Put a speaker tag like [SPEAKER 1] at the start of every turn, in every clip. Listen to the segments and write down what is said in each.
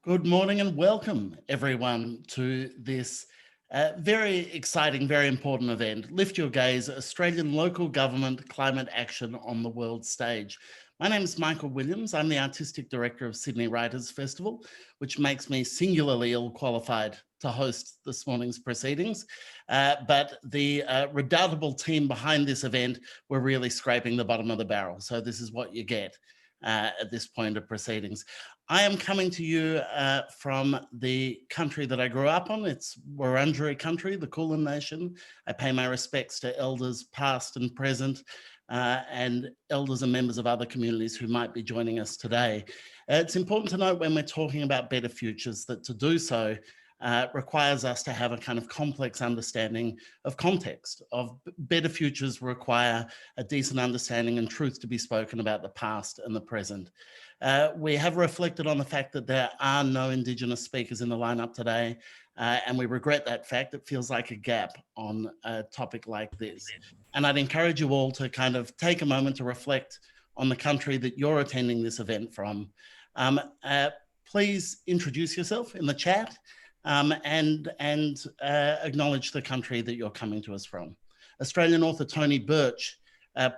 [SPEAKER 1] Good morning and welcome everyone to this very exciting, very important event, Lift Your Gaze, Australian Local Government Climate Action on the World Stage. My name is Michael Williams. I'm the Artistic Director of Sydney Writers Festival, which makes me singularly ill qualified to host this morning's proceedings. But the redoubtable team behind this event were really scraping the bottom of the barrel. So this is what you get at this point of proceedings. I am coming to you from the country that I grew up on. It's Wurundjeri country, the Kulin Nation. I pay my respects to elders past and present, and elders and members of other communities who might be joining us today. It's important to note when we're talking about better futures that to do so requires us to have a kind of complex understanding of context. Of better futures require a decent understanding and truth to be spoken about the past and the present. We have reflected on the fact that there are no Indigenous speakers in the lineup today, and we regret that fact. It feels like a gap on a topic like this. And I'd encourage you all to kind of take a moment to reflect on the country that you're attending this event from. Please introduce yourself in the chat and acknowledge the country that you're coming to us from. Australian author Tony Birch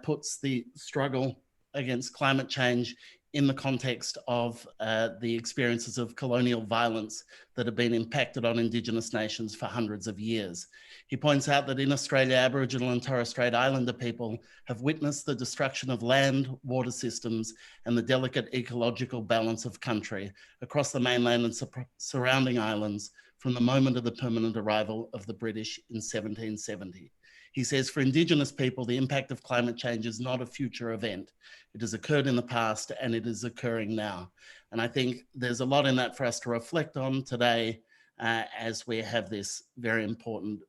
[SPEAKER 1] puts the struggle against climate change in the context of the experiences of colonial violence that have been impacted on Indigenous nations for hundreds of years. He points out that in Australia, Aboriginal and Torres Strait Islander people have witnessed the destruction of land, water systems, and the delicate ecological balance of country across the mainland and surrounding islands from the moment of the permanent arrival of the British in 1770. He says, for Indigenous people, the impact of climate change is not a future event. It has occurred in the past and it is occurring now. And I think there's a lot in that for us to reflect on today as we have this very important,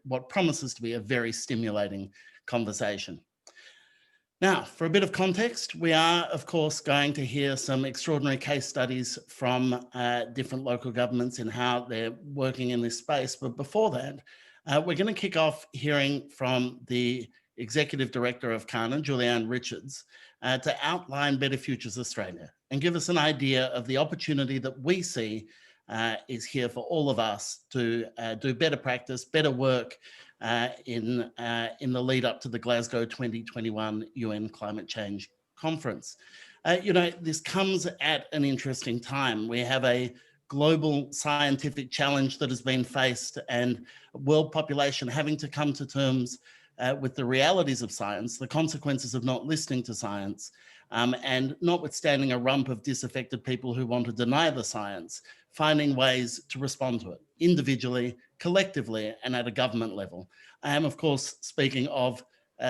[SPEAKER 1] what promises to be a very stimulating conversation. Now, for a bit of context, we are, of course, going to hear some extraordinary case studies from different local governments and how they're working in this space. But before that, we're going to kick off hearing from the Executive Director of CANA, Julianne Richards, to outline Better Futures Australia and give us an idea of the opportunity that we see is here for all of us to do better practice, better work in the lead up to the Glasgow 2021 UN Climate Change Conference. You know, this comes at an interesting time. We have a global scientific challenge that has been faced and world population having to come to terms with the realities of science, the consequences of not listening to science, and notwithstanding a rump of disaffected people who want to deny the science, finding ways to respond to it individually, collectively, and at a government level. I am, of course, speaking of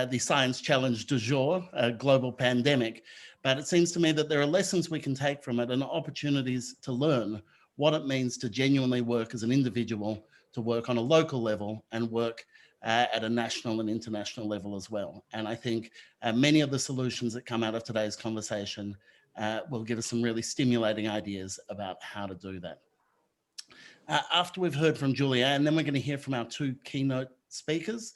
[SPEAKER 1] the science challenge du jour, a global pandemic, but it seems to me that there are lessons we can take from it and opportunities to learn what it means to genuinely work as an individual, to work on a local level and work at a national and international level as well. And I think many of the solutions that come out of today's conversation will give us some really stimulating ideas about how to do that. After we've heard from Julianne, then we're going to hear from our two keynote speakers.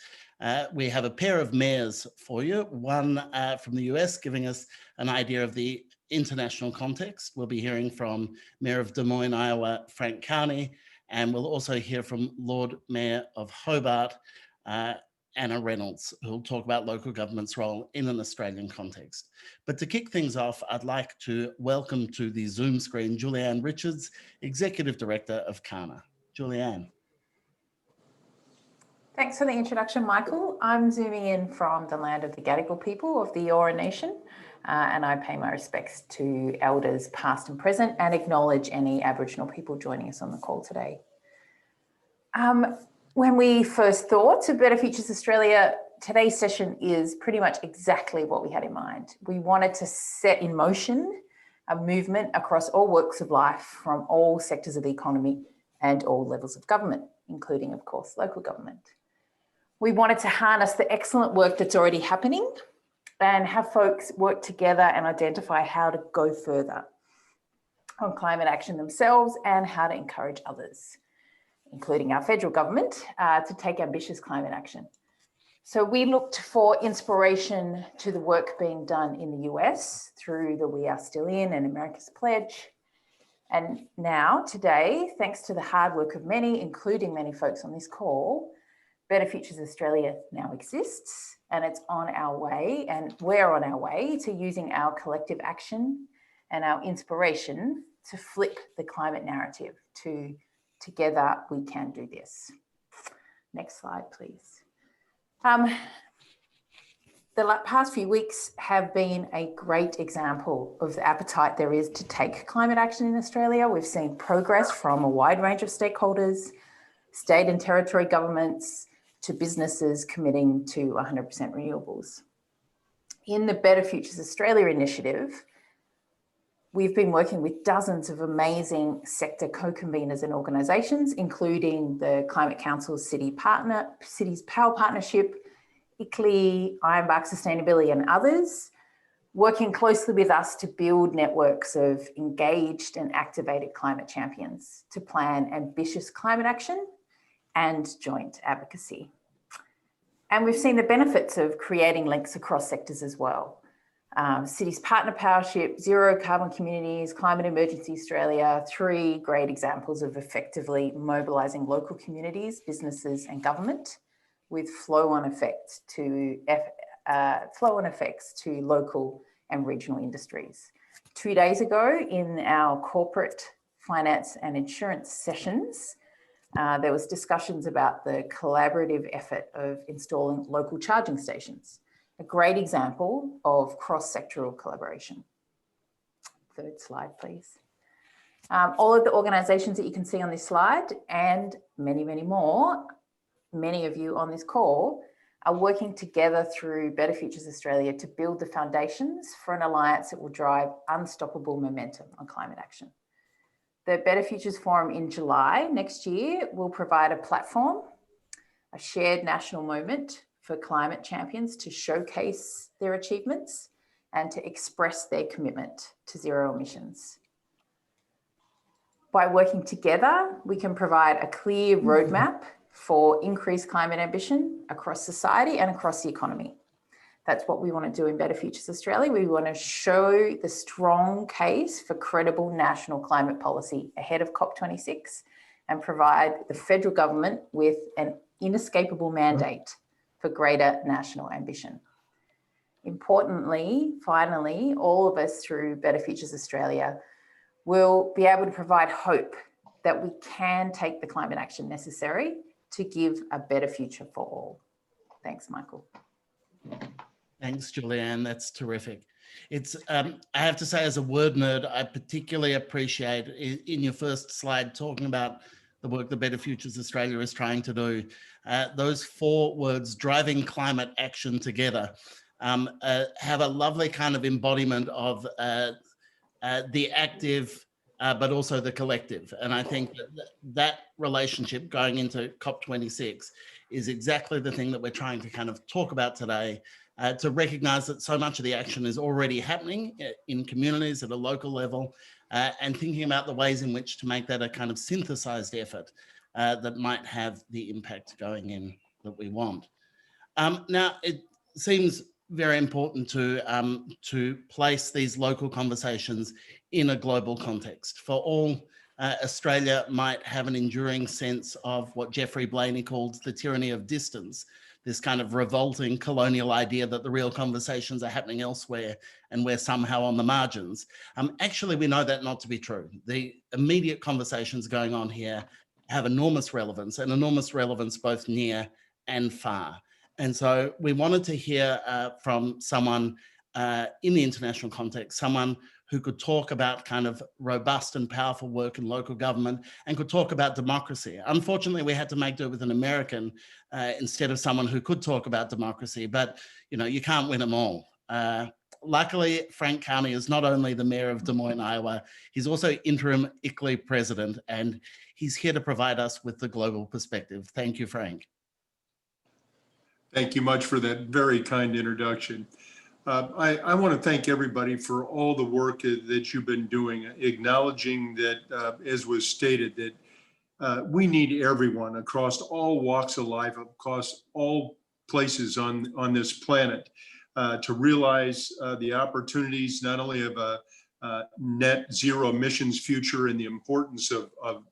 [SPEAKER 1] We have a pair of mayors for you, one from the US giving us an idea of the international context. We'll be hearing from Mayor of Des Moines, Iowa, Frank Cownie, and we'll also hear from Lord Mayor of Hobart, Anna Reynolds, who'll talk about local government's role in an Australian context. But to kick things off, I'd like to welcome to the Zoom screen Julianne Richards, Executive Director of CANA. Julianne.
[SPEAKER 2] Thanks for the introduction, Michael. I'm zooming in from the land of the Gadigal people of the Eora Nation, and I pay my respects to elders past and present and acknowledge any Aboriginal people joining us on the call today. When we first thought of Better Futures Australia, today's session is pretty much exactly what we had in mind. We wanted to set in motion a movement across all walks of life from all sectors of the economy and all levels of government, including, of course, local government. We wanted to harness the excellent work that's already happening and have folks work together and identify how to go further on climate action themselves and how to encourage others, including our federal government, to take ambitious climate action. So we looked for inspiration to the work being done in the US through the We Are Still In and America's Pledge, And now, today, thanks to the hard work of many, including many folks on this call, Better Futures Australia now exists, and it's on our way, and we're on our way to using our collective action and our inspiration to flip the climate narrative to together we can do this. Next slide, please. The past few weeks have been a great example of the appetite there is to take climate action in Australia. We've seen progress from a wide range of stakeholders, state and territory governments, to businesses committing to 100% renewables. In the Better Futures Australia initiative, we've been working with dozens of amazing sector co-conveners and organisations, including the Climate Council's Cities Power Partnership, ICLEI, 𝗟𝗶𝗳𝘁 Sustainability and others, working closely with us to build networks of engaged and activated climate champions to plan ambitious climate action and joint advocacy. And we've seen the benefits of creating links across sectors as well. Cities Partner Powership, Zero Carbon Communities, Climate Emergency Australia, 3 great examples of effectively mobilising local communities, businesses and government with flow-on effects to local and regional industries. 2 days ago, in our corporate finance and insurance sessions, there was discussions about the collaborative effort of installing local charging stations, a great example of cross-sectoral collaboration. Third slide, please. All of the organisations that you can see on this slide and many, many more, many of you on this call are working together through Better Futures Australia to build the foundations for an alliance that will drive unstoppable momentum on climate action. The Better Futures Forum in July next year will provide a platform, a shared national moment for climate champions to showcase their achievements and to express their commitment to zero emissions. By working together, we can provide a clear roadmap for increased climate ambition across society and across the economy. That's what we want to do in Better Futures Australia. We want to show the strong case for credible national climate policy ahead of COP26 and provide the federal government with an inescapable mandate for greater national ambition. Importantly, finally, all of us through Better Futures Australia will be able to provide hope that we can take the climate action necessary to give a better future for all. Thanks, Michael.
[SPEAKER 1] Thanks, Julianne. That's terrific. It's, I have to say, as a word nerd, I particularly appreciate in your first slide talking about the work that Better Futures Australia is trying to do. Those 4 words, driving climate action together, have a lovely kind of embodiment of the active, but also the collective. And I think that relationship going into COP26 is exactly the thing that we're trying to kind of talk about today, to recognise that so much of the action is already happening in communities at a local level, and thinking about the ways in which to make that a kind of synthesised effort that might have the impact going in that we want. Now, it seems very important to place these local conversations in a global context. For all, Australia might have an enduring sense of what Geoffrey Blainey called the tyranny of distance, this kind of revolting colonial idea that the real conversations are happening elsewhere and we're somehow on the margins. Actually, we know that not to be true. The immediate conversations going on here have enormous relevance, and enormous relevance both near and far. And so we wanted to hear from someone in the international context, someone who could talk about kind of robust and powerful work in local government and could talk about democracy. Unfortunately, we had to make do with an American instead of someone who could talk about democracy, but you know, you can't win them all. Luckily, Frank Cownie is not only the mayor of Des Moines, Iowa, he's also interim ICLEI president, and he's here to provide us with the global perspective. Thank you, Frank.
[SPEAKER 3] Thank you much for that very kind introduction. I want to thank everybody for all the work that you've been doing, acknowledging that, as was stated, that we need everyone across all walks of life, across all places on this planet, to realize the opportunities not only of a net zero emissions future and the importance of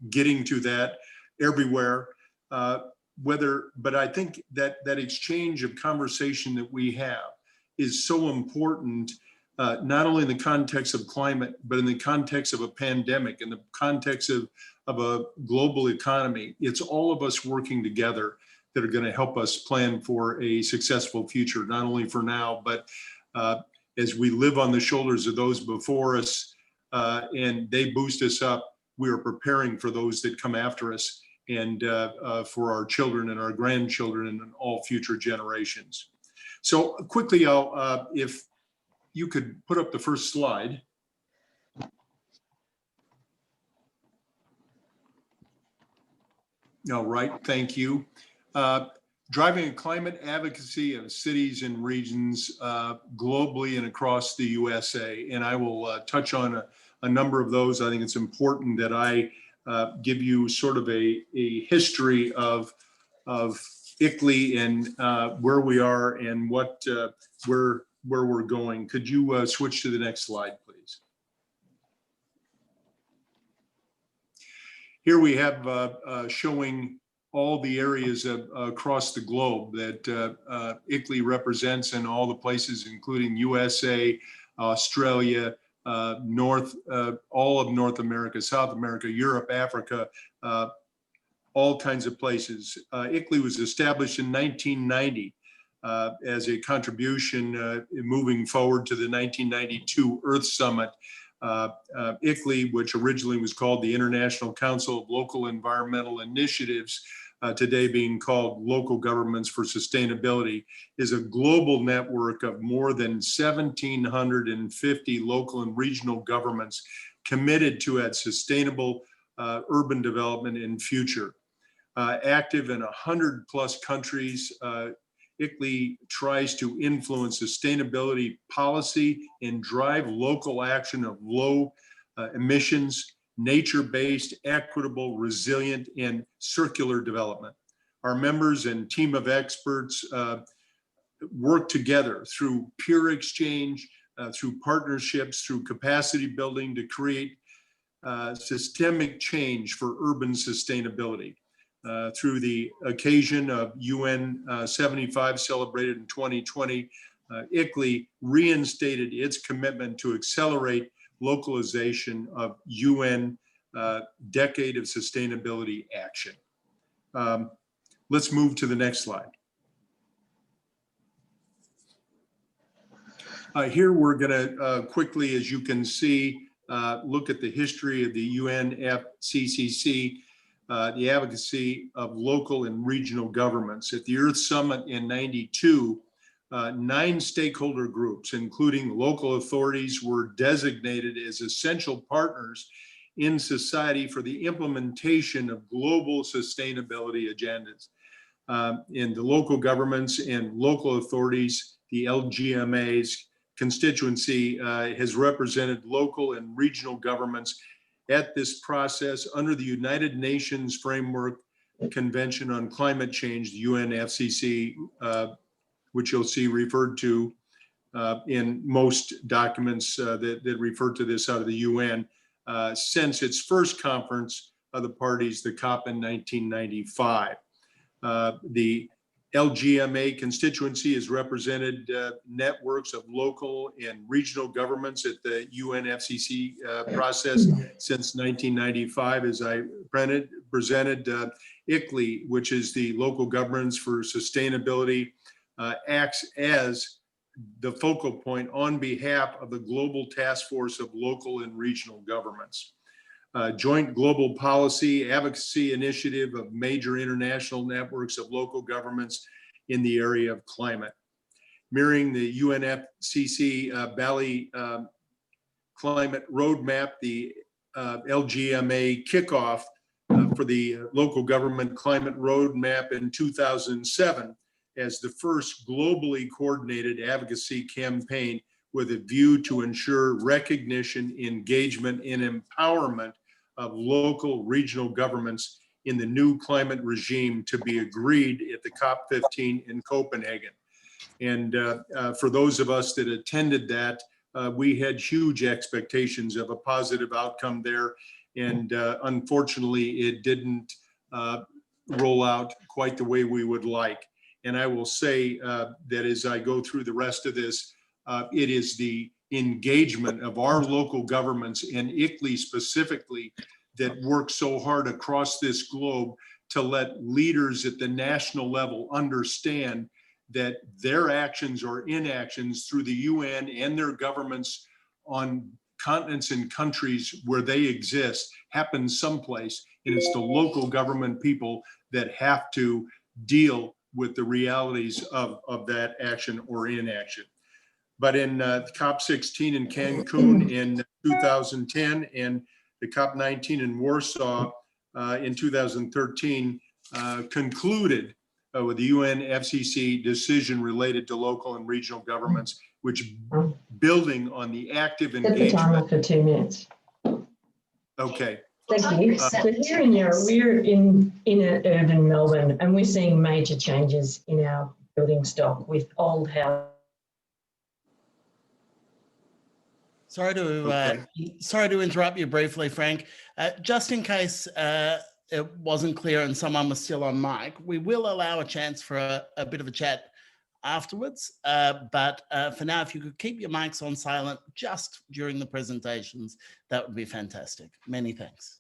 [SPEAKER 3] getting to that everywhere. But I think that exchange of conversation that we have is so important, not only in the context of climate, but in the context of a pandemic, in the context of a global economy. It's all of us working together that are going to help us plan for a successful future, not only for now, but as we live on the shoulders of those before us and they boost us up, we are preparing for those that come after us and for our children and our grandchildren and all future generations. So quickly, if you could put up the first slide. All right, thank you. Driving climate advocacy of cities and regions globally and across the USA. And I will touch on a number of those. I think it's important that I give you sort of a history of ICLEI and where we are and what where we're going. Could you switch to the next slide, please? Here we have showing all the areas across the globe that ICLEI represents and all the places, including USA, Australia, all of North America, South America, Europe, Africa, all kinds of places. ICLEI was established in 1990 as a contribution moving forward to the 1992 Earth Summit. ICLEI, which originally was called the International Council of Local Environmental Initiatives, today being called Local Governments for Sustainability, is a global network of more than 1,750 local and regional governments committed to its sustainable urban development in future. Active in 100+ countries, ICLEI tries to influence sustainability policy and drive local action of low emissions, nature-based, equitable, resilient, and circular development. Our members and team of experts work together through peer exchange, through partnerships, through capacity building to create systemic change for urban sustainability. Through the occasion of UN 75 celebrated in 2020, ICLEI reinstated its commitment to accelerate localization of UN Decade of Sustainability Action. Let's move to the next slide. Here we're going to quickly, as you can see, look at the history of the UNFCCC, the advocacy of local and regional governments. At the Earth Summit in '92, 9 stakeholder groups, including local authorities, were designated as essential partners in society for the implementation of global sustainability agendas. In the local governments and local authorities, the LGMA's constituency has represented local and regional governments at this process under the United Nations Framework Convention on Climate Change, the UNFCCC, which you'll see referred to in most documents that refer to this out of the UN, since its first conference of the parties, the COP in 1995. The LGMA constituency has represented networks of local and regional governments at the UNFCCC process since 1995. As I presented ICLEI, which is the Local Governments for Sustainability, acts as the focal point on behalf of the Global Task Force of Local and Regional Governments. Joint global policy advocacy initiative of major international networks of local governments in the area of climate. Mirroring the UNFCCC Bali Climate Roadmap, the LGMA kickoff for the Local Government Climate Roadmap in 2007 as the first globally coordinated advocacy campaign with a view to ensure recognition, engagement, and empowerment of local regional governments in the new climate regime to be agreed at the COP15 in Copenhagen. And for those of us that attended that, we had huge expectations of a positive outcome there. And unfortunately, it didn't roll out quite the way we would like. And I will say that as I go through the rest of this, it is the engagement of our local governments and ICLEI specifically that work so hard across this globe to let leaders at the national level understand that their actions or inactions through the UN and their governments on continents and countries where they exist happen someplace, and it's the local government people that have to deal with the realities of that action or inaction. But in COP16 in Cancun in 2010 and the COP19 in Warsaw in 2013 concluded with the UNFCCC decision related to local and regional governments, which building on the active engagement.
[SPEAKER 4] Set the timer for 2 minutes.
[SPEAKER 3] Okay.
[SPEAKER 4] Thank you. So here in Yarra, we're in urban Melbourne, and we're seeing major changes in our building stock with old house.
[SPEAKER 1] Sorry to interrupt you briefly, Frank. Just in case it wasn't clear and someone was still on mic, we will allow a chance for a bit of a chat afterwards. But for now, if you could keep your mics on silent just during the presentations, that would be fantastic. Many thanks.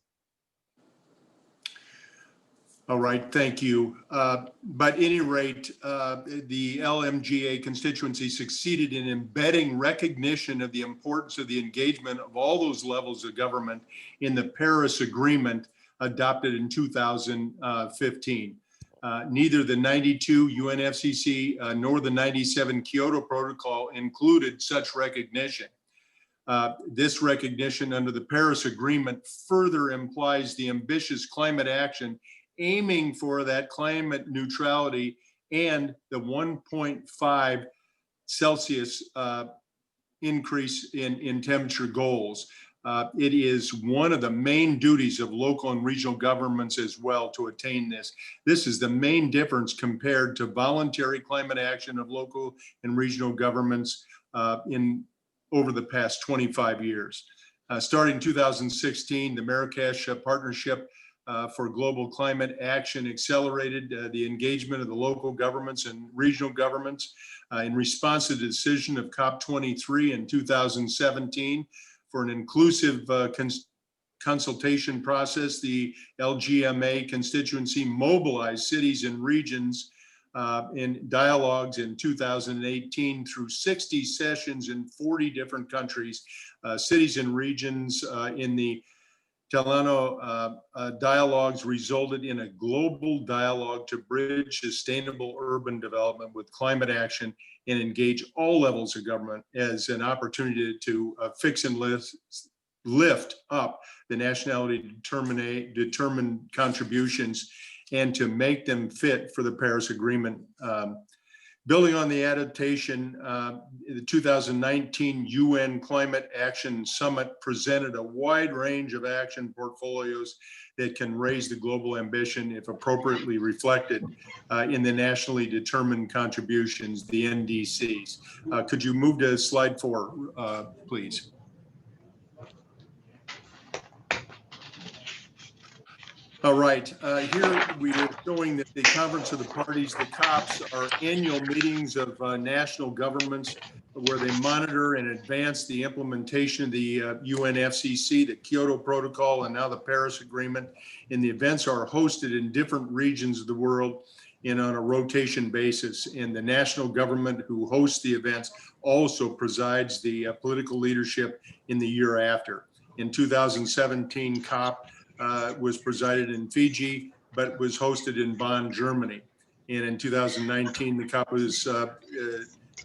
[SPEAKER 3] All right, thank you. But at any rate, the LMGA constituency succeeded in embedding recognition of the importance of the engagement of all those levels of government in the Paris Agreement adopted in 2015. Neither the 92 UNFCCC nor the 97 Kyoto Protocol included such recognition. This recognition under the Paris Agreement further implies the ambitious climate action aiming for that climate neutrality and the 1.5 Celsius increase in temperature goals. It is one of the main duties of local and regional governments as well to attain this. This is the main difference compared to voluntary climate action of local and regional governments over the past 25 years. Starting in 2016, the Marrakesh Partnership for Global Climate Action accelerated the engagement of the local governments and regional governments in response to the decision of COP23 in 2017 for an inclusive consultation process. The LGMA constituency mobilized cities and regions in dialogues in 2018 through 60 sessions in 40 different countries. Cities and regions in the Talano dialogues resulted in a global dialogue to bridge sustainable urban development with climate action and engage all levels of government as an opportunity to fix and lift up the nationally determined contributions and to make them fit for the Paris Agreement. Building on the adaptation, the 2019 UN Climate Action Summit presented a wide range of action portfolios that can raise the global ambition if appropriately reflected in the nationally determined contributions, the NDCs. Could you move to slide 4, please? All right, here we are showing that the Conference of the Parties, the COPs, are annual meetings of national governments where they monitor and advance the implementation of the UNFCCC, the Kyoto Protocol, and now the Paris Agreement. And the events are hosted in different regions of the world and on a rotation basis. And the national government who hosts the events also presides the political leadership in the year after. In 2017, COP was presided in Fiji, but was hosted in Bonn, Germany. And in 2019, the COP was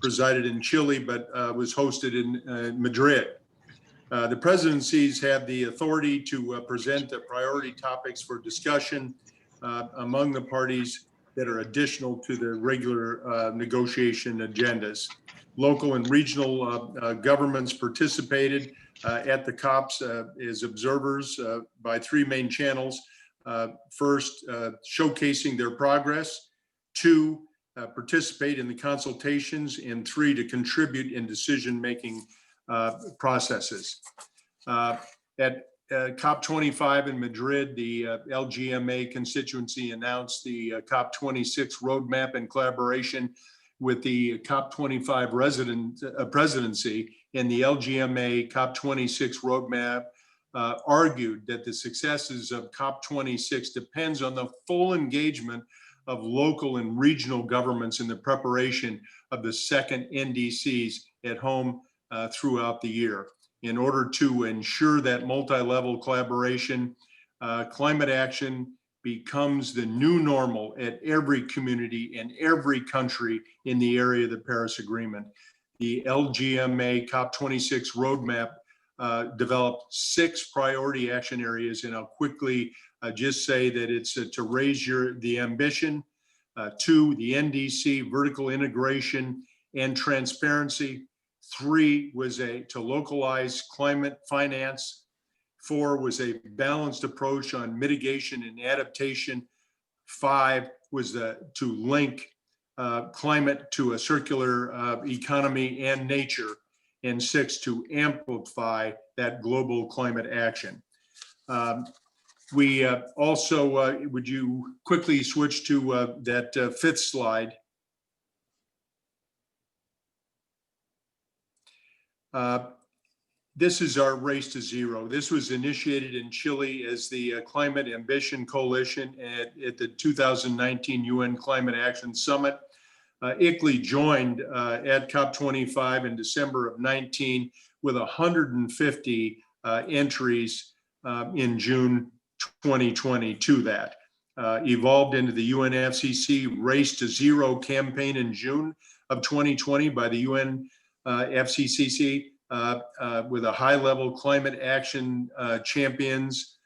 [SPEAKER 3] presided in Chile, but was hosted in Madrid. The presidencies have the authority to present the priority topics for discussion among the parties that are additional to the regular negotiation agendas. Local and regional governments participated at the COPs as observers by 3 main channels. First, showcasing their progress. 2, participate in the consultations. And 3, to contribute in decision-making processes. At COP25 in Madrid, the 𝗟𝗂𝗄𝗃 constituency announced the COP26 roadmap in collaboration with the COP25 presidency, and the 𝗟𝗂𝗄𝗃 COP26 roadmap argued that the successes of COP26 depends on the full engagement of local and regional governments in the preparation of the second NDCs at home throughout the year. In order to ensure that multi-level collaboration, climate action becomes the new normal at every community and every country in the area of the Paris Agreement. The 𝗟𝗂𝗄𝗃 COP26 roadmap developed 6 priority action areas, and I'll quickly just say that it's to raise the ambition, 2, the NDC vertical integration and transparency, 3 was to localize climate finance, 4 was a balanced approach on mitigation and adaptation, 5 was to link climate to a circular economy and nature, and 6 to amplify that global climate action. We also, would you quickly switch to that 5th slide? This is our Race to Zero. This was initiated in Chile as the Climate Ambition Coalition at the 2019 UN Climate Action Summit. ICLEI joined at COP25 in December of 19 with 150 entries in June 2020 to that. Evolved into the UNFCCC Race to Zero campaign in June of 2020 by the UNFCCC with a high-level climate action champions,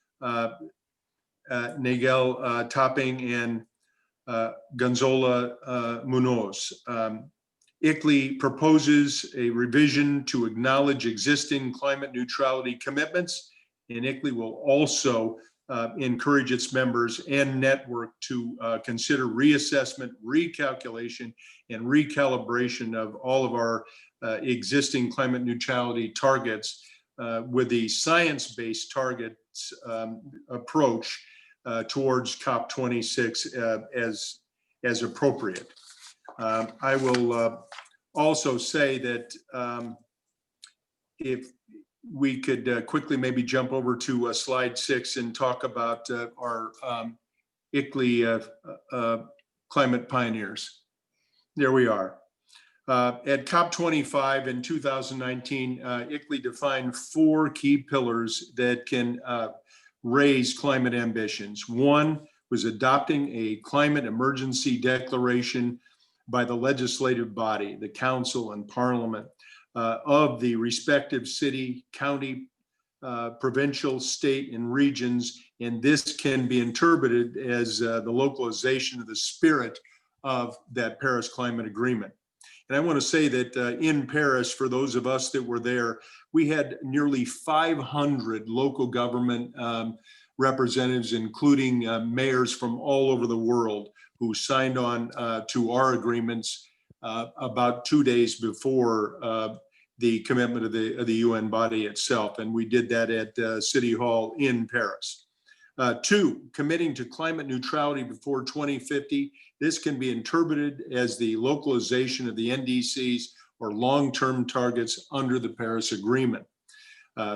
[SPEAKER 3] Nigel Topping and Gonzalo Munoz. ICLEI proposes a revision to acknowledge existing climate neutrality commitments, and ICLEI will also encourage its members and network to consider reassessment, recalculation, and recalibration of all of our existing climate neutrality targets with the science-based targets approach towards COP26 as appropriate. I will also say that if we could quickly maybe jump over to slide 6 and talk about our ICLEI climate pioneers. There we are. At COP25 in 2019, ICLEI defined 4 key pillars that can raise climate ambitions. 1 was adopting a climate emergency declaration by the legislative body, the council and parliament of the respective city, county, provincial, state, and regions. And this can be interpreted as the localization of the spirit of that Paris Climate Agreement. And I want to say that in Paris, for those of us that were there, we had nearly 500 local government representatives, including mayors from all over the world, who signed on to our agreements about 2 days before the commitment of the UN body itself. And we did that at City Hall in Paris. 2, committing to climate neutrality before 2050. This can be interpreted as the localization of the NDCs or long-term targets under the Paris Agreement.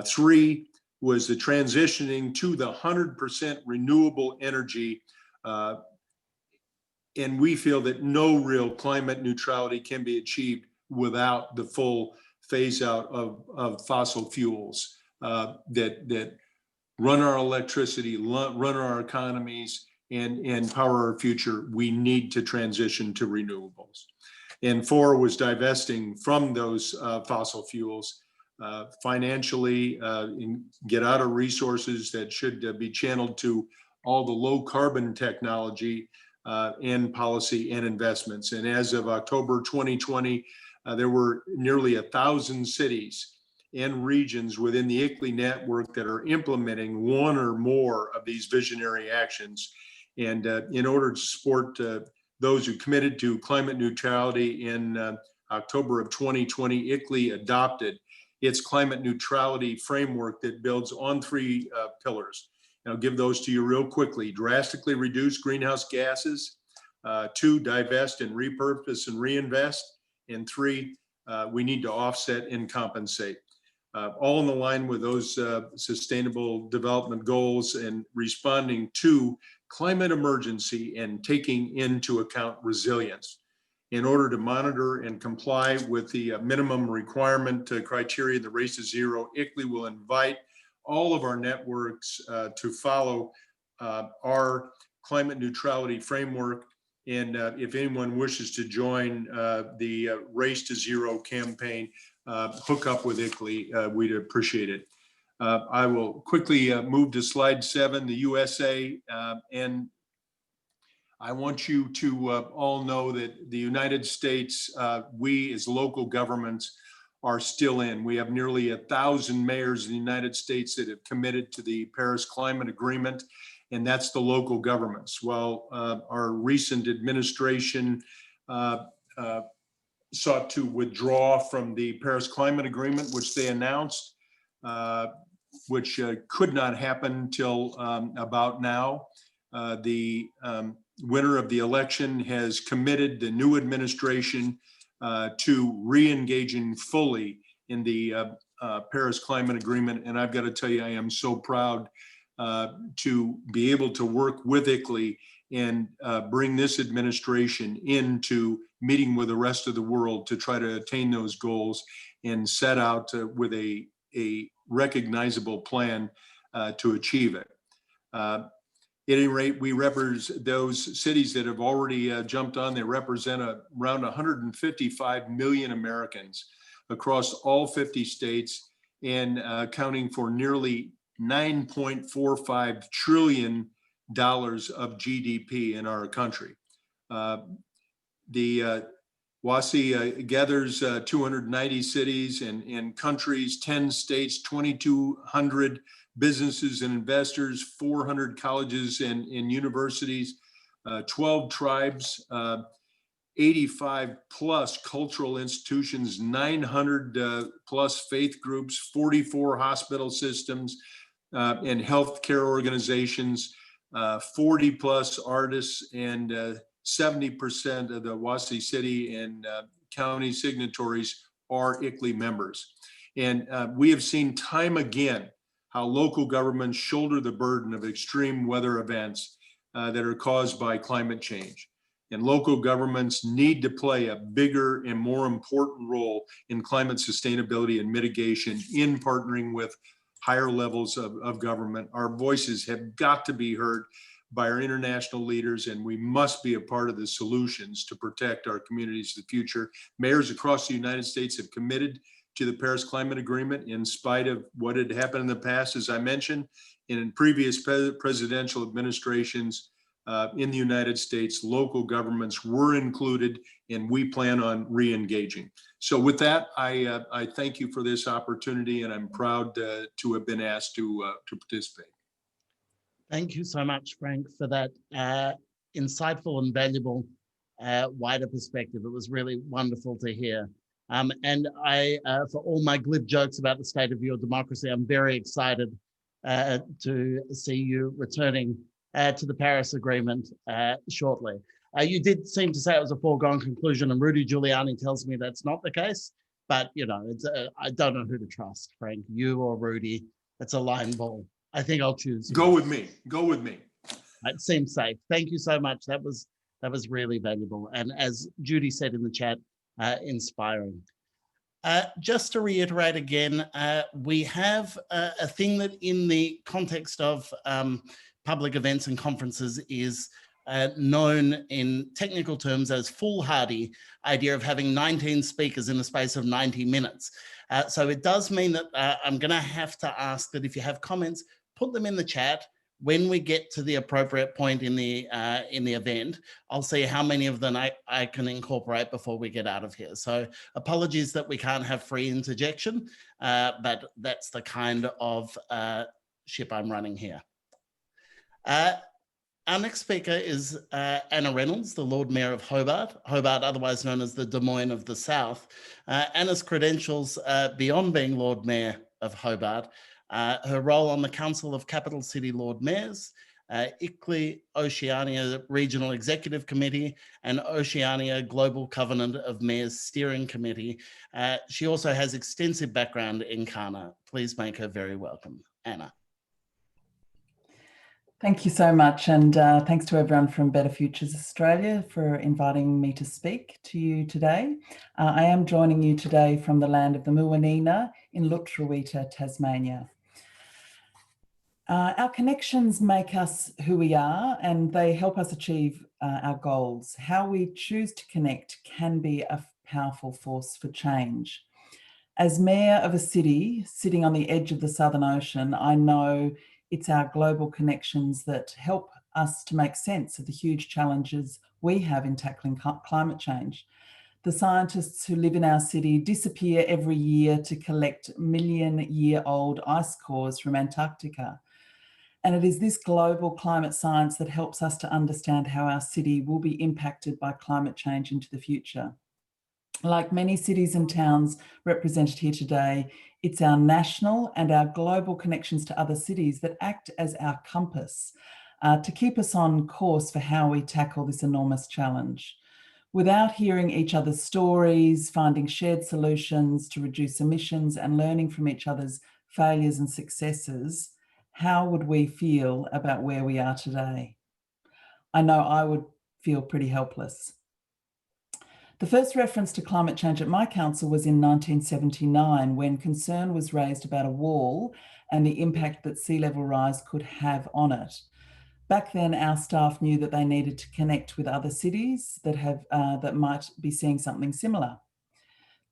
[SPEAKER 3] 3 was the transitioning to the 100% renewable energy. And we feel that no real climate neutrality can be achieved without the full phase out of fossil fuels that run our electricity, run our economies, and power our future. We need to transition to renewables. And 4 was divesting from those fossil fuels financially, get out of resources that should be channeled to all the low carbon technology and policy and investments. And as of October 2020, there were nearly 1,000 cities and regions within the ICLEI network that are implementing 1 or more of these visionary actions. And in order to support those who committed to climate neutrality in October of 2020, ICLEI adopted its climate neutrality framework that builds on three pillars. And I'll give those to you real quickly. Drastically reduce greenhouse gases. 2, divest and repurpose and reinvest. And 3, we need to offset and compensate. All in the line with those sustainable development goals and responding to climate emergency and taking into account resilience. In order to monitor and comply with the minimum requirement criteria, the Race to Zero, ICLEI will invite all of our networks to follow our climate neutrality framework. And if anyone wishes to join the Race to Zero campaign, hook up with ICLEI, we'd appreciate it. I will quickly move to slide 7, the USA. And I want you to all know that the United States, we as local governments are still in. We have nearly 1,000 mayors in the United States that have committed to the Paris Climate Agreement, and that's the local governments. While our recent administration sought to withdraw from the Paris Climate Agreement, which they announced, which could not happen till about now. The winner of the election has committed the new administration to re-engaging fully in the Paris Climate Agreement. And I've got to tell you, I am so proud to be able to work with ICLEI and bring this administration into meeting with the rest of the world to try to attain those goals and set out with a recognizable plan to achieve it. At any rate, we represent those cities that have already jumped on. They represent around 155 million Americans across all 50 states and accounting for nearly $9.45 trillion of GDP in our country. The 𝗚cie gathers 290 cities and countries, 10 states, 2,200 businesses and investors, 400 colleges and universities, 12 tribes, 85 plus cultural institutions, 900 plus faith groups, 44 hospital systems and healthcare organizations, 40 plus artists, and 70% of the 𝗚cie city and county signatories are ICLEI members. And we have seen time again how local governments shoulder the burden of extreme weather events that are caused by climate change. And local governments need to play a bigger and more important role in climate sustainability and mitigation in partnering with higher levels of government. Our voices have got to be heard by our international leaders, and we must be a part of the solutions to protect our communities of the future. Mayors across the United States have committed to the Paris Climate Agreement in spite of what had happened in the past, as I mentioned, and in previous presidential administrations in the United States, local governments were included, and we plan on re-engaging. So with that, I thank you for this opportunity, and I'm proud to have been asked to participate.
[SPEAKER 1] Thank you so much, Frank, for that insightful and valuable wider perspective. It was really wonderful to hear. And for all my glib jokes about the state of your democracy, I'm very excited to see you returning to the Paris Agreement shortly. You did seem to say it was a foregone conclusion, and Rudy Giuliani tells me that's not the case. But you know, it's I don't know who to trust, Frank, you or Rudy. It's a line ball. I think I'll choose you.
[SPEAKER 3] Go with me. Go with me.
[SPEAKER 1] It seems safe. Thank you so much. That was really valuable, and as Judy said in the chat, inspiring. Just to reiterate again, we have a thing that in the context of public events and conferences is known in technical terms as foolhardy idea of having 19 speakers in the space of 90 minutes. So it does mean that I'm going to have to ask that if you have comments, put them in the chat. When we get to the appropriate point in the event, I'll see how many of them I can incorporate before we get out of here. So apologies that we can't have free interjection, but that's the kind of ship I'm running here. Our next speaker is Anna Reynolds, the Lord Mayor of Hobart, otherwise known as the Des Moines of the South. Anna's credentials beyond being Lord Mayor of Hobart, her role on the Council of Capital City Lord Mayors, ICLEI Oceania Regional Executive Committee, and Oceania Global Covenant of Mayors Steering Committee. She also has extensive background in CANA. Please make her very welcome. Anna.
[SPEAKER 5] Thank you so much, and thanks to everyone from Better Futures Australia for inviting me to speak to you today. I am joining you today from the land of the 𝗟𝗏 in 𝗪𝘇𝗏, Tasmania. Our connections make us who we are, and they help us achieve our goals. How we choose to connect can be a powerful force for change. As mayor of a city sitting on the edge of the Southern Ocean, I know it's our global connections that help us to make sense of the huge challenges we have in tackling climate change. The scientists who live in our city disappear every year to collect million-year-old ice cores from Antarctica. And it is this global climate science that helps us to understand how our city will be impacted by climate change into the future. Like many cities and towns represented here today, it's our national and our global connections to other cities that act as our compass to keep us on course for how we tackle this enormous challenge. Without hearing each other's stories, finding shared solutions to reduce emissions and learning from each other's failures and successes, how would we feel about where we are today? I know I would feel pretty helpless. The first reference to climate change at my council was in 1979, when concern was raised about a wall and the impact that sea level rise could have on it. Back then, our staff knew that they needed to connect with other cities that might be seeing something similar.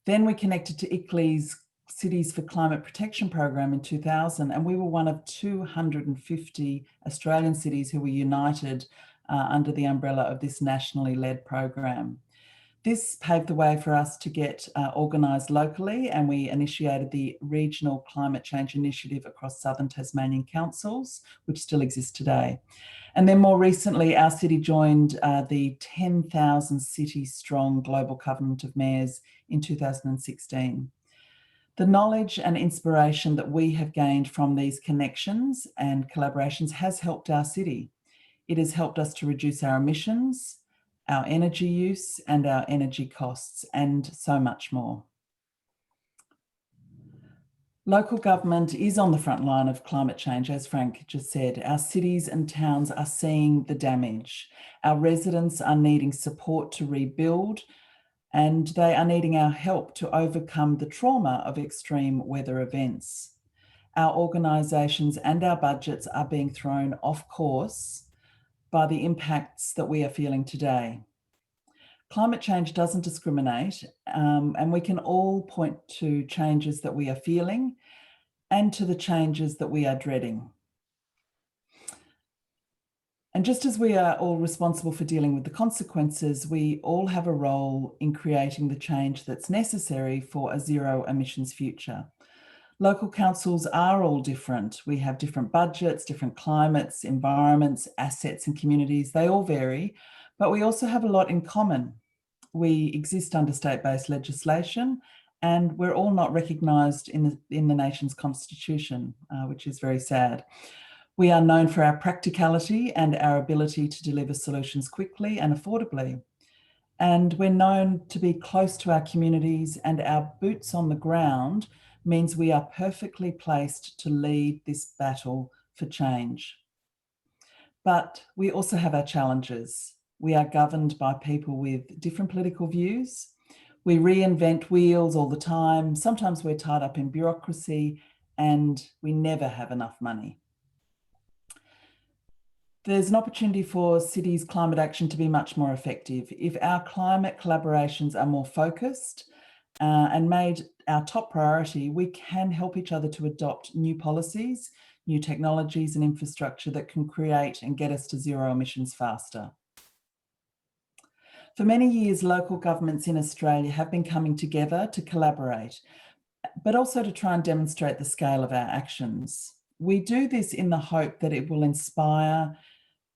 [SPEAKER 5] Then we connected to ICLEI's Cities for Climate Protection program in 2000, and we were one of 250 Australian cities who were united under the umbrella of this nationally led program. This paved the way for us to get organised locally, and we initiated the Regional Climate Change Initiative across Southern Tasmanian councils, which still exists today. And then more recently, our city joined the 10,000 city strong Global Covenant of Mayors in 2016. The knowledge and inspiration that we have gained from these connections and collaborations has helped our city. It has helped us to reduce our emissions, our energy use and our energy costs, and so much more. Local government is on the front line of climate change, as Frank just said. Our cities and towns are seeing the damage. Our residents are needing support to rebuild, and they are needing our help to overcome the trauma of extreme weather events. Our organisations and our budgets are being thrown off course by the impacts that we are feeling today. Climate change doesn't discriminate, and we can all point to changes that we are feeling and to the changes that we are dreading. And just as we are all responsible for dealing with the consequences, we all have a role in creating the change that's necessary for a zero emissions future. Local councils are all different. We have different budgets, different climates, environments, assets and communities. They all vary, but we also have a lot in common. We exist under state-based legislation, and we're all not recognised in the nation's constitution, which is very sad. We are known for our practicality and our ability to deliver solutions quickly and affordably. And we're known to be close to our communities, and our boots on the ground means we are perfectly placed to lead this battle for change. But we also have our challenges. We are governed by people with different political views. We reinvent wheels all the time. Sometimes we're tied up in bureaucracy, and we never have enough money. There's an opportunity for cities' climate action to be much more effective. If our climate collaborations are more focused and made our top priority, we can help each other to adopt new policies, new technologies and infrastructure that can create and get us to zero emissions faster. For many years, local governments in Australia have been coming together to collaborate, but also to try and demonstrate the scale of our actions. We do this in the hope that it will inspire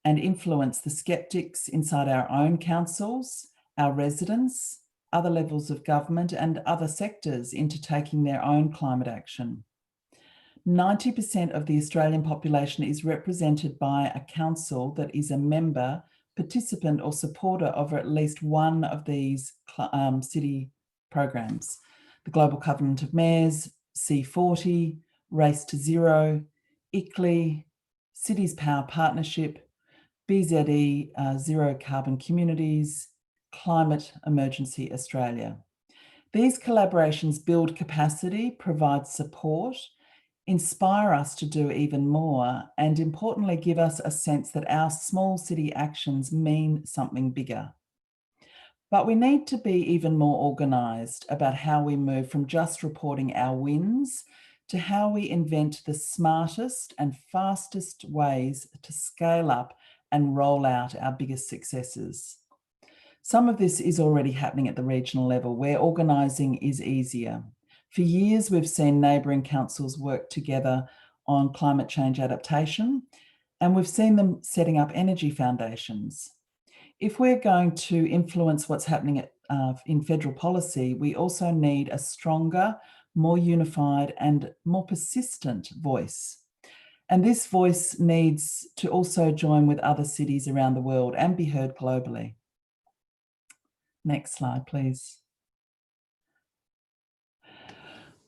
[SPEAKER 5] and influence the skeptics inside our own councils, our residents, other levels of government and other sectors into taking their own climate action. 90% of the Australian population is represented by a council that is a member, participant or supporter of at least one of these city programs. The Global Covenant of Mayors, C40, Race to Zero, ICLEI, Cities Power Partnership, BZE, Zero Carbon Communities, Climate Emergency Australia. These collaborations build capacity, provide support, inspire us to do even more, and importantly, give us a sense that our small city actions mean something bigger. But we need to be even more organised about how we move from just reporting our wins to how we invent the smartest and fastest ways to scale up and roll out our biggest successes. Some of this is already happening at the regional level, where organising is easier. For years, we've seen neighbouring councils work together on climate change adaptation, and we've seen them setting up energy foundations. If we're going to influence what's happening in federal policy, we also need a stronger, more unified and more persistent voice. And this voice needs to also join with other cities around the world and be heard globally. Next slide, please.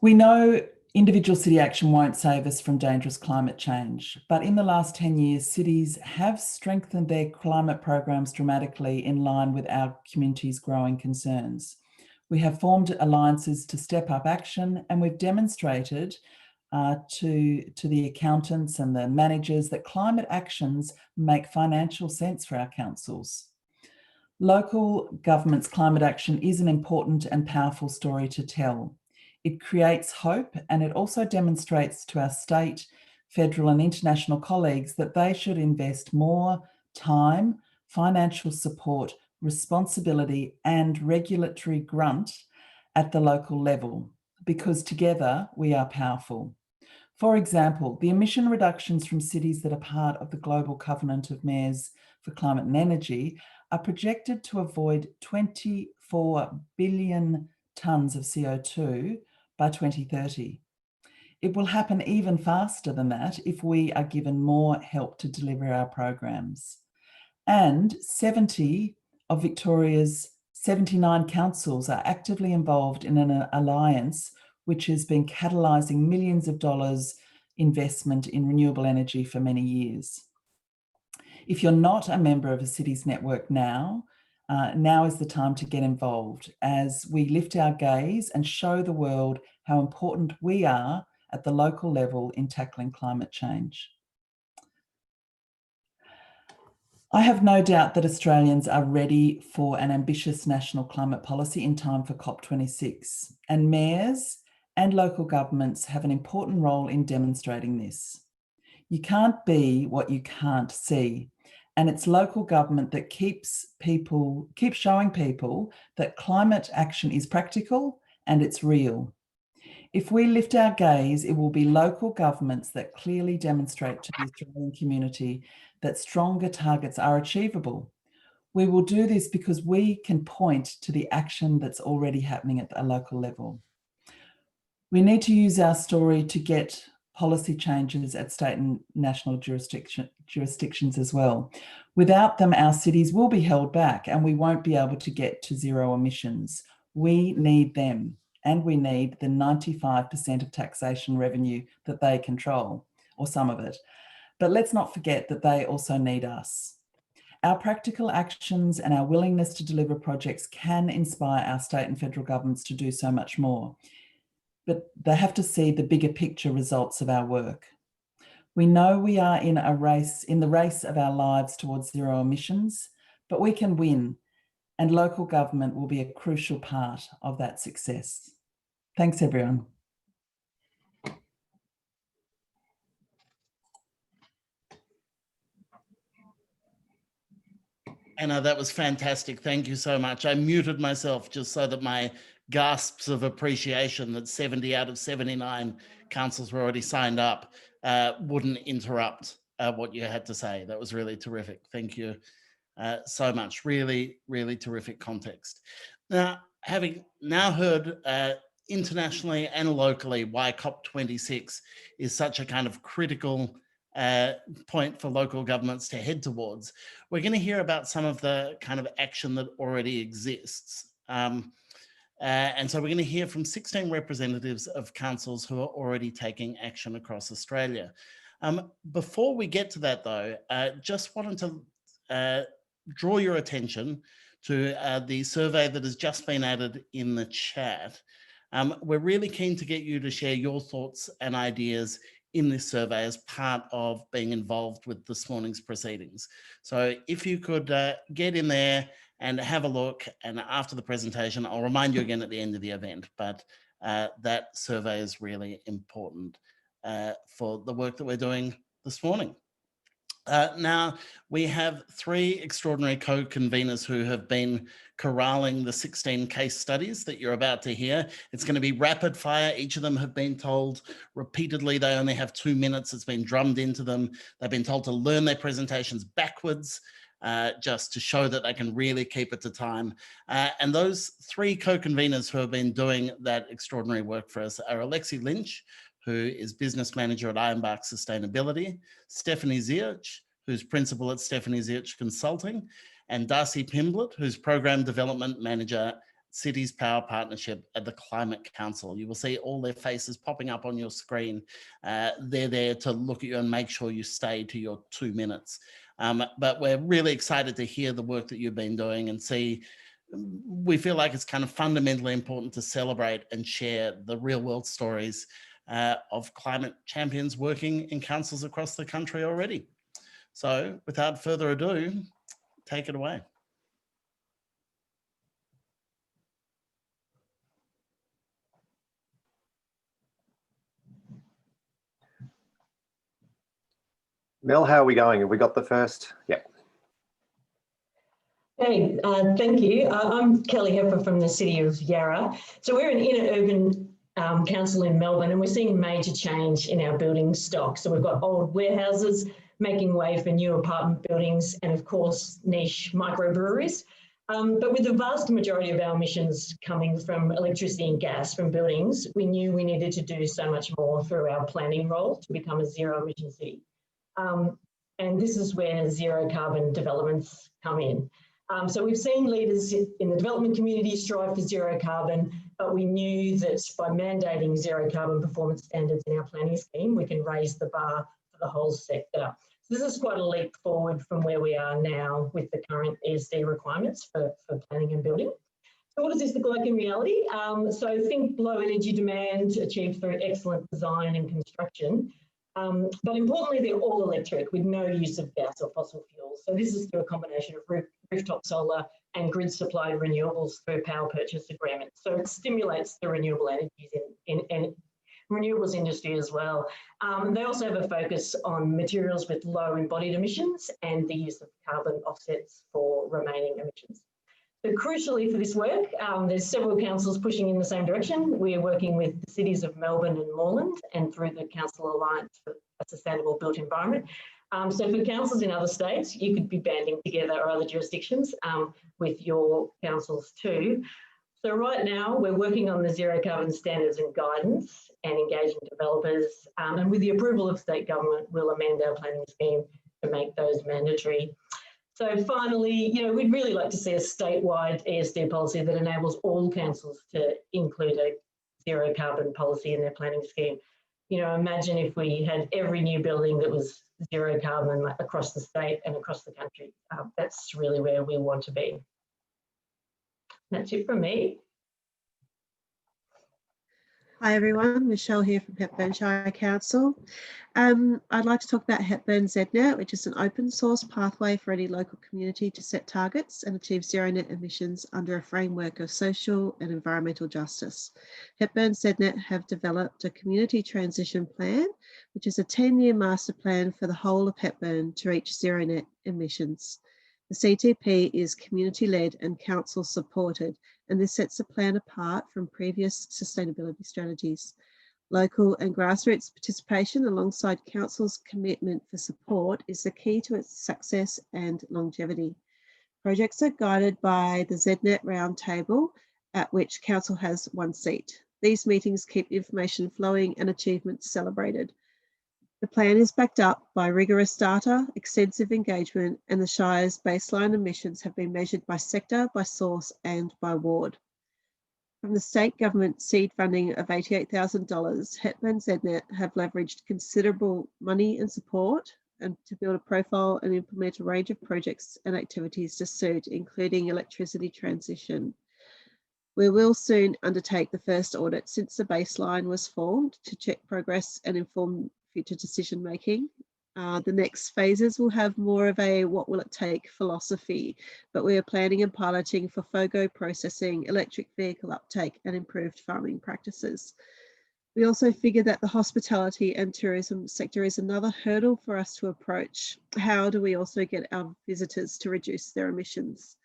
[SPEAKER 5] We know individual city action won't save us from dangerous climate change, but in the last 10 years, cities have strengthened their climate programs dramatically in line with our community's growing concerns. We have formed alliances to step up action, and we've demonstrated to the accountants and the managers that climate actions make financial sense for our councils. Local government's climate action is an important and powerful story to tell. It creates hope, and it also demonstrates to our state, federal and international colleagues that they should invest more time, financial support, responsibility and regulatory grunt at the local level, because together we are powerful. For example, the emission reductions from cities that are part of the Global Covenant of Mayors for Climate and Energy are projected to avoid 24 billion tonnes of CO2 by 2030. It will happen even faster than that if we are given more help to deliver our programs. And 70 of Victoria's 79 councils are actively involved in an alliance which has been catalysing millions of dollars investment in renewable energy for many years. If you're not a member of a city's network now, now is the time to get involved as we lift our gaze and show the world how important we are at the local level in tackling climate change. I have no doubt that Australians are ready for an ambitious national climate policy in time for COP26, and mayors and local governments have an important role in demonstrating this. You can't be what you can't see, and it's local government that keeps showing people that climate action is practical and it's real. If we lift our gaze, it will be local governments that clearly demonstrate to the Australian community that stronger targets are achievable. We will do this because we can point to the action that's already happening at a local level. We need to use our story to get policy changes at state and national jurisdictions as well. Without them, our cities will be held back and we won't be able to get to zero emissions. We need them, and we need the 95% of taxation revenue that they control, or some of it. But let's not forget that they also need us. Our practical actions and our willingness to deliver projects can inspire our state and federal governments to do so much more. But they have to see the bigger picture results of our work. We know we are in the race of our lives towards zero emissions, but we can win, and local government will be a crucial part of that success. Thanks, everyone.
[SPEAKER 1] Anna, that was fantastic. Thank you so much. I muted myself just so that my gasps of appreciation that 70 out of 79 councils were already signed up wouldn't interrupt what you had to say. That was really terrific. Thank you so much. Really, really terrific context. Now, having now heard internationally and locally why COP26 is such a kind of critical point for local governments to head towards, we're going to hear about some of the kind of action that already exists. And so we're going to hear from 16 representatives of councils who are already taking action across Australia. Before we get to that though, just wanted to draw your attention to the survey that has just been added in the chat. We're really keen to get you to share your thoughts and ideas in this survey as part of being involved with this morning's proceedings. So if you could get in there and have a look, and after the presentation, I'll remind you again at the end of the event, but that survey is really important for the work that we're doing this morning. Now, we have 3 extraordinary co-conveners who have been corralling the 16 case studies that you're about to hear. It's going to be rapid fire. Each of them have been told repeatedly they only have 2 minutes. It's been drummed into them. They've been told to learn their presentations backwards just to show that they can really keep it to time. And those 3 co-conveners who have been doing that extraordinary work for us are Alexi Lynch, who is business manager at 𝗟𝗶𝗺𝗁 Sustainability, Stephanie 𝗔𝗂𝗀𝗁𝗁, who's principal at Stephanie 𝗔𝗂𝗀𝗁𝗁 Consulting, and 𝗪cie𝗰𝗹𝗿𝗄𝗏, who's program development manager, Cities Power Partnership at the Climate Council. You will see all their faces popping up on your screen. They're there to look at you and make sure you stay to your 2 minutes. But we're really excited to hear the work that you've been doing and see. We feel like it's kind of fundamentally important to celebrate and share the real world stories of climate champions working in councils across the country already. So without further ado, take it away.
[SPEAKER 6] Mel, how are we going? Have we got the first? Yeah.
[SPEAKER 4] Hey, thank you. I'm Kelly Hepper from the City of Yarra. So we're an inner urban council in Melbourne, and we're seeing major change in our building stock. So we've got old warehouses making way for new apartment buildings and, of course, niche microbreweries. But with the vast majority of our emissions coming from electricity and gas from buildings, we knew we needed to do so much more through our planning role to become a zero emission city. And this is where zero carbon developments come in. So we've seen leaders in the development community strive for zero carbon, but we knew that by mandating zero carbon performance standards in our planning scheme, we can raise the bar for the whole sector. So this is quite a leap forward from where we are now with the current ESD requirements for planning and building. So what does this look like in reality? So think low energy demand achieved through excellent design and construction. But importantly, they're all electric with no use of gas or fossil fuels. So this is through a combination of rooftop solar and grid supplied renewables through power purchase agreements. So it stimulates the renewable energies in renewables industry as well. They also have a focus on materials with low embodied emissions and the use of carbon offsets for remaining emissions. So crucially for this work, there's several councils pushing in the same direction. We are working with the cities of Melbourne and Moreland and through the Council Alliance for a Sustainable Built Environment. So for councils in other states, you could be banding together or other jurisdictions with your councils too. So right now we're working on the zero carbon standards and guidance and engaging developers. And with the approval of state government, we'll amend our planning scheme to make those mandatory. So finally, we'd really like to see a statewide ESD policy that enables all councils to include a zero carbon policy in their planning scheme. Imagine if we had every new building that was zero carbon across the state and across the country. That's really where we want to be. That's it from me.
[SPEAKER 7] Hi everyone, Michelle here from Hepburn Shire Council. I'd like to talk about Hepburn ZNet, which is an open source pathway for any local community to set targets and achieve zero net emissions under a framework of social and environmental justice. Hepburn ZNet have developed a community transition plan, which is a 10-year master plan for the whole of Hepburn to reach zero net emissions. The CTP is community-led and council-supported, and this sets the plan apart from previous sustainability strategies. Local and grassroots participation alongside Council's commitment for support is the key to its success and longevity. Projects are guided by the ZNet Roundtable, at which Council has 1 seat. These meetings keep information flowing and achievements celebrated. The plan is backed up by rigorous data, extensive engagement, and the Shire's baseline emissions have been measured by sector, by source, and by ward. From the state government seed funding of $88,000, HEP and ZNet have leveraged considerable money and support and to build a profile and implement a range of projects and activities to suit, including electricity transition. We will soon undertake the first audit since the baseline was formed to check progress and inform future decision making. The next phases will have more of a what will it take philosophy, but we are planning and piloting for FOGO processing, electric vehicle uptake, and improved farming practices. We also figure that the hospitality and tourism sector is another hurdle for us to approach. How do we also get our visitors to reduce their emissions?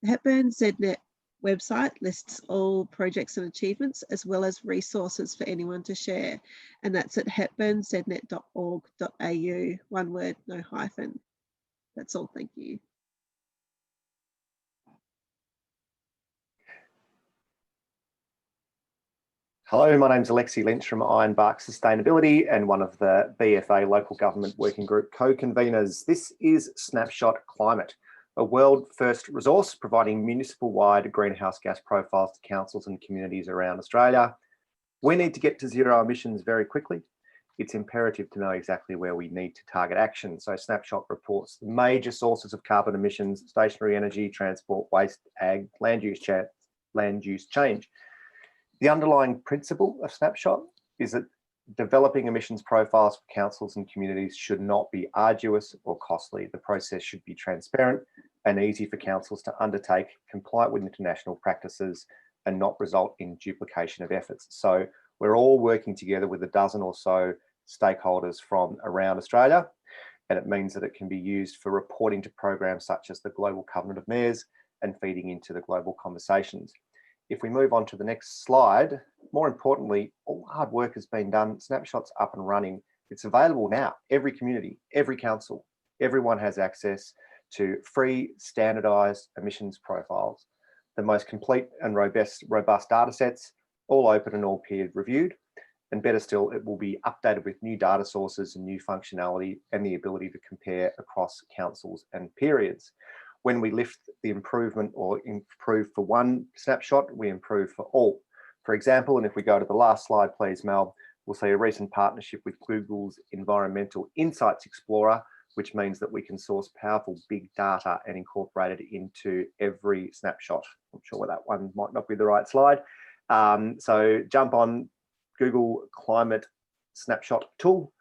[SPEAKER 7] The Hepburn ZNet website lists all projects and achievements, as well as resources for anyone to share. And that's at hepburnznet.org.au, 1 word, no hyphen. That's all, thank you.
[SPEAKER 6] Hello, my name's 𝗟𝗶𝗳𝘁 from Ironbark Sustainability and one of the BFA Local Government Working Group co-conveners. This is Snapshot Climate, a world-first resource providing municipal-wide greenhouse gas profiles to councils and communities around Australia. We need to get to zero emissions very quickly. It's imperative to know exactly where we need to target action. So Snapshot reports the major sources of carbon emissions: stationary energy, transport, waste, ag, land use change. The underlying principle of Snapshot is that developing emissions profiles for councils and communities should not be arduous or costly. The process should be transparent and easy for councils to undertake, comply with international practices, and not result in duplication of efforts. So we're all working together with a dozen or so stakeholders from around Australia, and it means that it can be used for reporting to programs such as the Global Covenant of Mayors and feeding into the global conversations. If we move on to the next slide, more importantly, all hard work has been done. Snapshot's up and running. It's available now. Every community, every council, everyone has access to free standardized emissions profiles, the most complete and robust data sets, all open and all peer reviewed. And better still, it will be updated with new data sources and new functionality and the ability to compare across councils and periods. When we lift the improvement or improve for one snapshot, we improve for all. For example, and if we go to the last slide, please, Mel, we'll see a recent partnership with Google's Environmental Insights Explorer, which means that we can source powerful big data and incorporate it into every snapshot. I'm sure that one might not be the right slide. So jump on Google Climate Snapshot Tool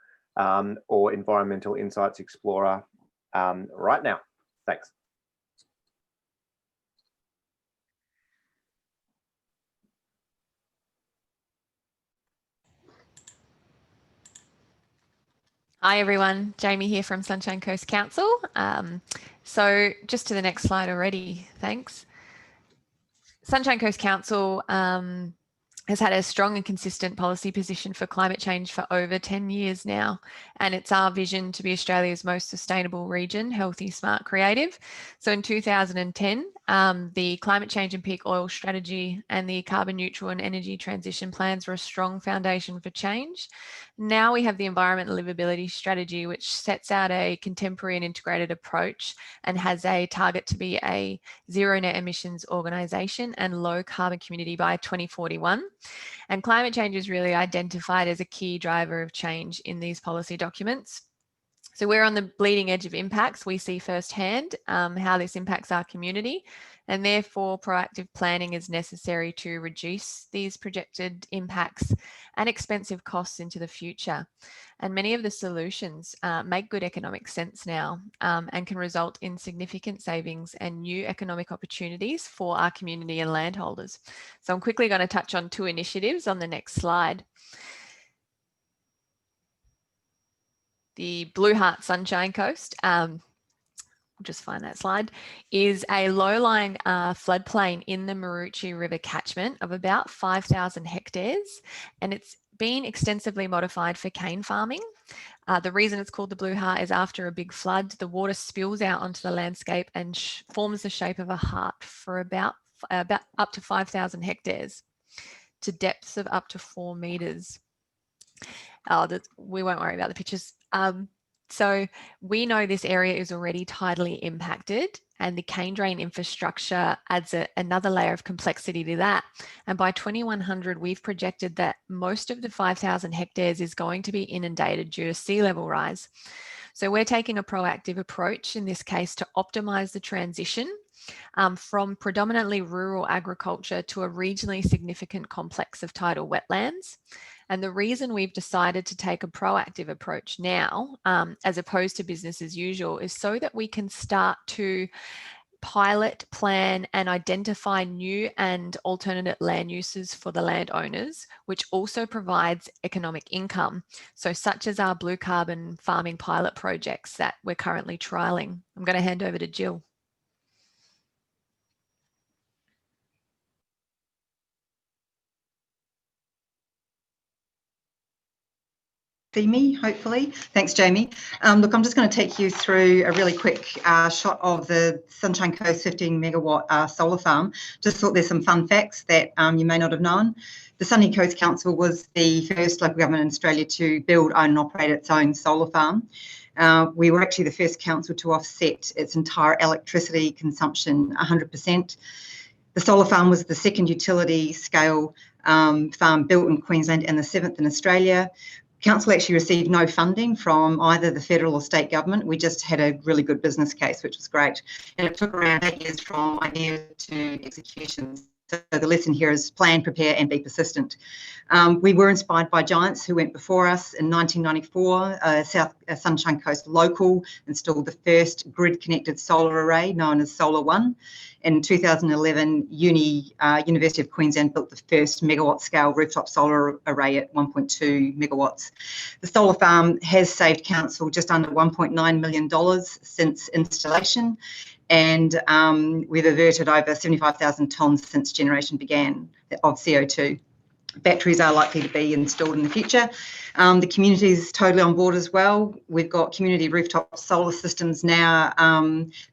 [SPEAKER 6] or Environmental Insights Explorer right now. Thanks.
[SPEAKER 8] Hi everyone, Jamie here from Sunshine Coast Council. So just to the next slide already, thanks. Sunshine Coast Council has had a strong and consistent policy position for climate change for over 10 years now. And it's our vision to be Australia's most sustainable region, healthy, smart, creative. So in 2010, the climate change and peak oil strategy and the carbon neutral and energy transition plans were a strong foundation for change. Now we have the environment and livability strategy, which sets out a contemporary and integrated approach and has a target to be a zero net emissions organisation and low carbon community by 2041. And climate change is really identified as a key driver of change in these policy documents. So we're on the bleeding edge of impacts. We see firsthand how this impacts our community, and therefore proactive planning is necessary to reduce these projected impacts and expensive costs into the future. And many of the solutions make good economic sense now and can result in significant savings and new economic opportunities for our community and landholders. So I'm quickly going to touch on 2 initiatives on the next slide. The Blue Heart Sunshine Coast, I'll just find that slide, is a low-lying floodplain in the 𝗪cie River catchment of about 5,000 hectares, and it's been extensively modified for cane farming. The reason it's called the Blue Heart is after a big flood, the water spills out onto the landscape and forms the shape of a heart for about up to 5,000 hectares to depths of up to 4 meters. We won't worry about the pictures. So we know this area is already tidally impacted, and the cane drain infrastructure adds another layer of complexity to that. And by 2100, we've projected that most of the 5,000 hectares is going to be inundated due to sea level rise. So we're taking a proactive approach in this case to optimize the transition from predominantly rural agriculture to a regionally significant complex of tidal wetlands. And the reason we've decided to take a proactive approach now, as opposed to business as usual, is so that we can start to pilot, plan, and identify new and alternate land uses for the landowners, which also provides economic income. So such as our blue carbon farming pilot projects that we're currently trialling. I'm going to hand over to Jill.
[SPEAKER 9] See me, hopefully. Thanks, Jamie. Look, I'm just going to take you through a really quick shot of the Sunshine Coast 15 megawatt solar farm. Just thought there's some fun facts that you may not have known. The Sunny Coast Council was the first local government in Australia to build, own and operate its own solar farm. We were actually the first council to offset its entire electricity consumption 100%. The solar farm was the second utility scale farm built in Queensland and the 7th in Australia. Council actually received no funding from either the federal or state government. We just had a really good business case, which was great. And it took around 8 years from idea to execution. So the lesson here is plan, prepare, and be persistent. We were inspired by giants who went before us. In 1994, Sunshine Coast Local installed the first grid-connected solar array known as Solar One. In 2011, University of Queensland built the first megawatt-scale rooftop solar array at 1.2 megawatts. The solar farm has saved council just under $1.9 million since installation, and we've averted over 75,000 tonnes since generation began of CO2. Batteries are likely to be installed in the future. The community is totally on board as well. We've got community rooftop solar systems now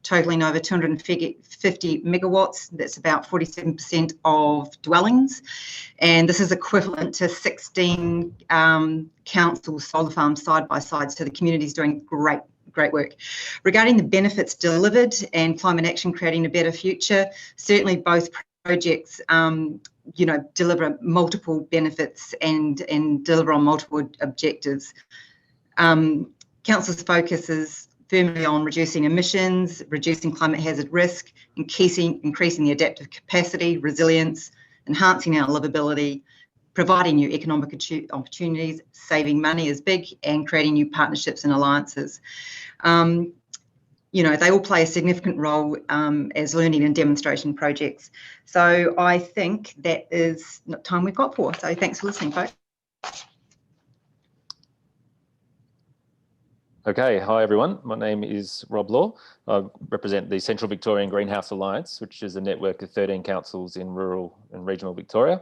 [SPEAKER 9] totaling over 250 megawatts. That's about 47% of dwellings. And this is equivalent to 16 council solar farms side by side. So the community is doing great work. Regarding the benefits delivered and climate action creating a better future, certainly both projects deliver multiple benefits and deliver on multiple objectives. Council's focus is firmly on reducing emissions, reducing climate hazard risk, increasing the adaptive capacity, resilience, enhancing our livability, providing new economic opportunities, saving money is big, and creating new partnerships and alliances. They all play a significant role as learning and demonstration projects. So I think that is the time we've got for. So thanks for listening, folks.
[SPEAKER 10] Okay, hi everyone. My name is Rob Law. I represent the Central Victorian Greenhouse Alliance, which is a network of 13 councils in rural and regional Victoria.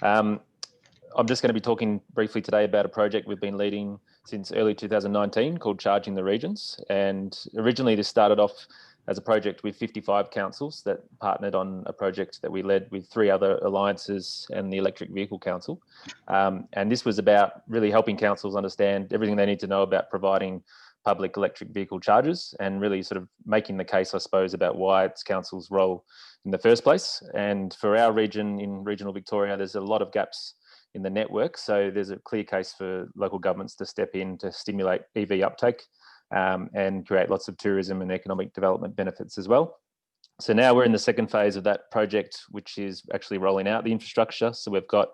[SPEAKER 10] I'm just going to be talking briefly today about a project we've been leading since early 2019 called Charging the Regions. And originally this started off as a project with 55 councils that partnered on a project that we led with 3 other alliances and the Electric Vehicle Council. And this was about really helping councils understand everything they need to know about providing public electric vehicle chargers and really sort of making the case, I suppose, about why it's council's role in the first place. And for our region in regional Victoria, there's a lot of gaps in the network. So there's a clear case for local governments to step in to stimulate EV uptake and create lots of tourism and economic development benefits as well. So now we're in the second phase of that project, which is actually rolling out the infrastructure. So we've got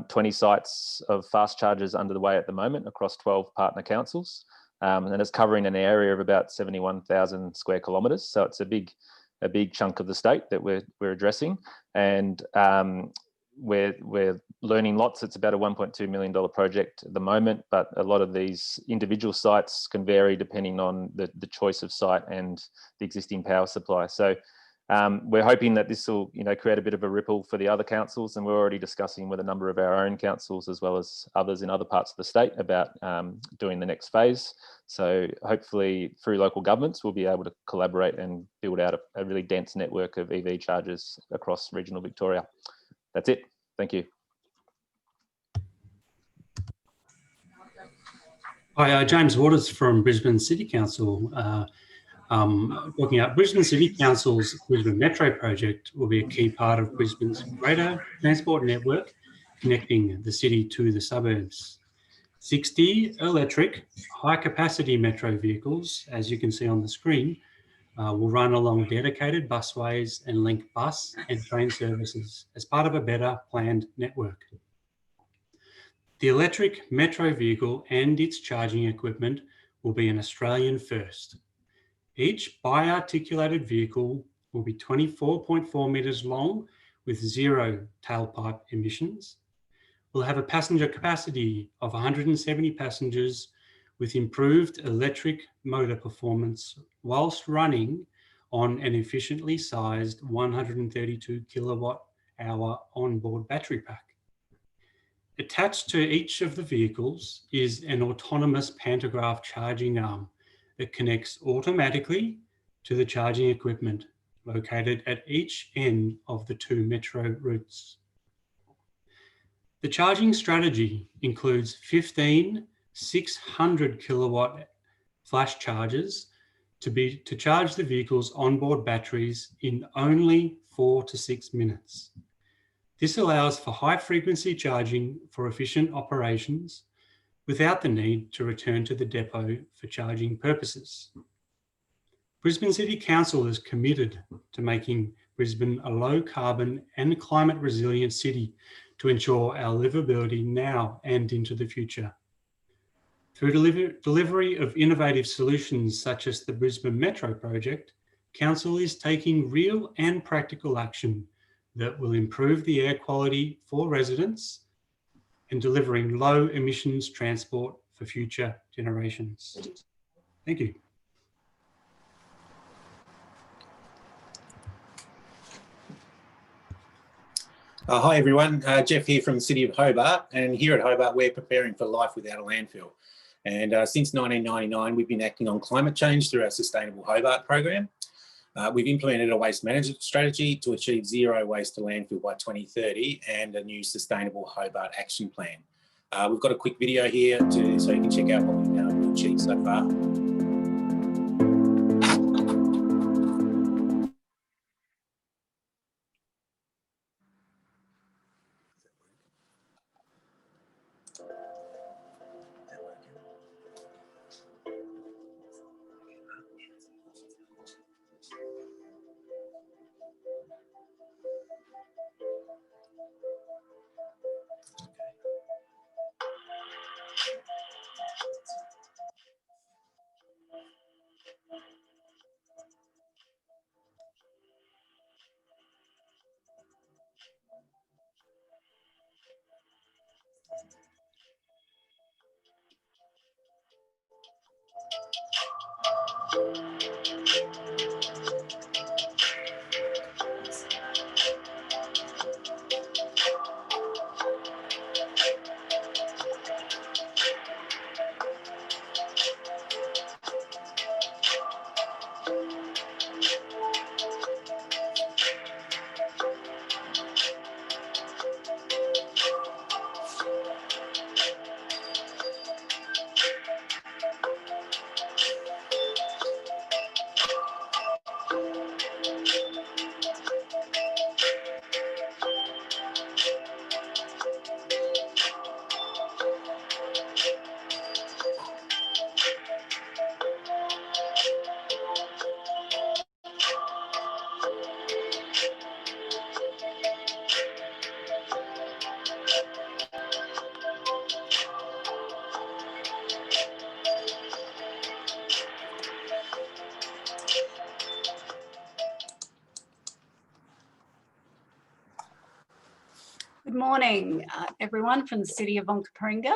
[SPEAKER 10] 20 sites of fast chargers under the way at the moment across 12 partner councils. And it's covering an area of about 71,000 square kilometres. So it's a big chunk of the state that we're addressing. And we're learning lots. It's about a $1.2 million project at the moment, but a lot of these individual sites can vary depending on the choice of site and the existing power supply. So We're hoping that this will, create a bit of a ripple for the other councils, and we're already discussing with a number of our own councils as well as others in other parts of the state about doing the next phase. So hopefully through local governments, we'll be able to collaborate and build out a really dense network of EV chargers across regional Victoria. That's it. Thank you.
[SPEAKER 11] Hi, James Waters from Brisbane City Council. Looking at Brisbane City Council's Brisbane Metro project will be a key part of Brisbane's greater transport network, connecting the city to the suburbs. 60 electric, high-capacity metro vehicles, as you can see on the screen, will run along dedicated busways and link bus and train services as part of a better planned network. The electric metro vehicle and its charging equipment will be an Australian first. Each bi-articulated vehicle will be 24.4 metres long with 0 tailpipe emissions. We'll have a passenger capacity of 170 passengers with improved electric motor performance whilst running on an efficiently sized 132 kilowatt hour onboard battery pack. Attached to each of the vehicles is an autonomous pantograph charging arm that connects automatically to the charging equipment located at each end of the 2 metro routes. The charging strategy includes 15 600 kilowatt flash chargers to charge the vehicle's onboard batteries in only 4 to 6 minutes. This allows for high frequency charging for efficient operations without the need to return to the depot for charging purposes. Brisbane City Council is committed to making Brisbane a low carbon and climate resilient city to ensure our livability now and into the future. Through delivery of innovative solutions such as the Brisbane Metro project, Council is taking real and practical action that will improve the air quality for residents and delivering low emissions transport for future generations. Thank you.
[SPEAKER 12] Hi everyone, Jeff here from the City of Hobart, and here at Hobart we're preparing for life without a landfill. And since 1999 we've been acting on climate change through our Sustainable Hobart program. We've implemented a waste management strategy to achieve 0 waste to landfill by 2030 and a new Sustainable Hobart action plan. We've got a quick video here so you can check out what we've achieved so far.
[SPEAKER 13] Good morning, everyone from the City of 𝗟𝗶𝗳𝘁.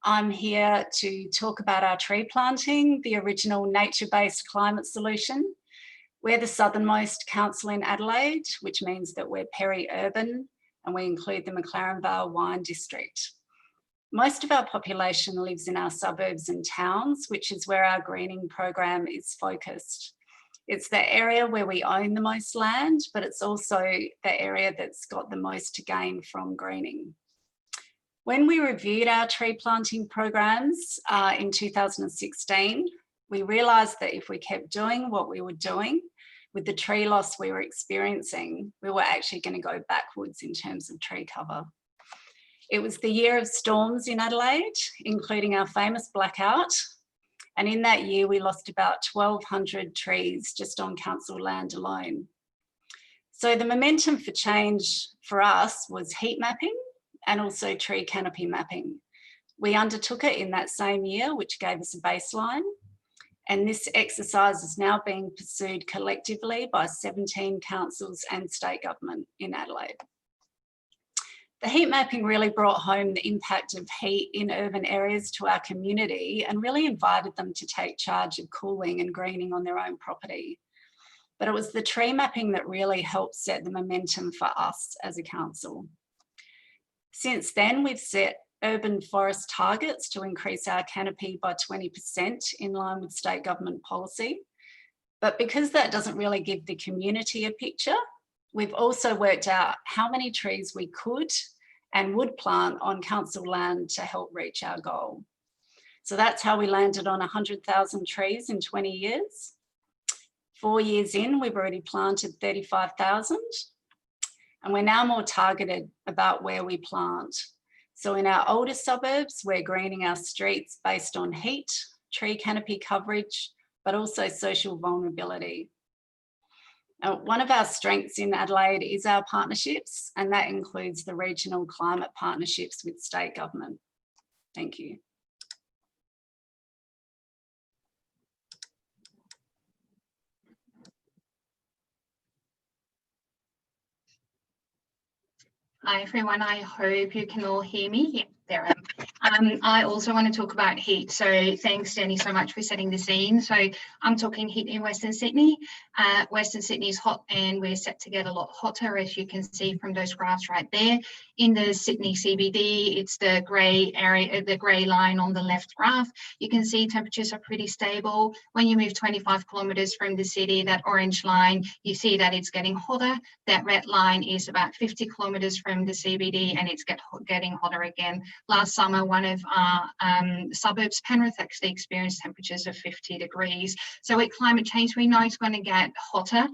[SPEAKER 13] I'm here to talk about our tree planting, the original nature-based climate solution. We're the southernmost council in Adelaide, which means that we're peri-urban and we include the McLaren Vale wine district. Most of our population lives in our suburbs and towns, which is where our greening program is focused. It's the area where we own the most land, but it's also the area that's got the most to gain from greening. When we reviewed our tree planting programs in 2016, we realised that if we kept doing what we were doing with the tree loss we were experiencing, we were actually going to go backwards in terms of tree cover. It was the year of storms in Adelaide, including our famous blackout. And in that year, we lost about 1,200 trees just on council land alone. So the momentum for change for us was heat mapping and also tree canopy mapping. We undertook it in that same year, which gave us a baseline. And this exercise is now being pursued collectively by 17 councils and state government in Adelaide. The heat mapping really brought home the impact of heat in urban areas to our community and really invited them to take charge of cooling and greening on their own property. But it was the tree mapping that really helped set the momentum for us as a council. Since then, we've set urban forest targets to increase our canopy by 20% in line with state government policy. But because that doesn't really give the community a picture, we've also worked out how many trees we could and would plant on council land to help reach our goal. So that's how we landed on 100,000 trees in 20 years. 4 years in, we've already planted 35,000. And we're now more targeted about where we plant. So in our older suburbs, we're greening our streets based on heat, tree canopy coverage, but also social vulnerability. One of our strengths in Adelaide is our partnerships, and that includes the regional climate partnerships with state government. Thank you.
[SPEAKER 14] Hi everyone, I hope you can all hear me. Yeah, there I am. I also want to talk about heat. So thanks, Danny, so much for setting the scene. So I'm talking heat in Western Sydney. Western Sydney is hot and we're set to get a lot hotter, as you can see from those graphs right there. In the Sydney CBD, it's the grey area, the grey line on the left graph. You can see temperatures are pretty stable. When you move 25 kilometres from the city, that orange line, you see that it's getting hotter. That red line is about 50 kilometres from the CBD and it's getting hotter again. Last summer, one of our suburbs, Penrith, actually experienced temperatures of 50 degrees. So with climate change, we know it's going to get hotter.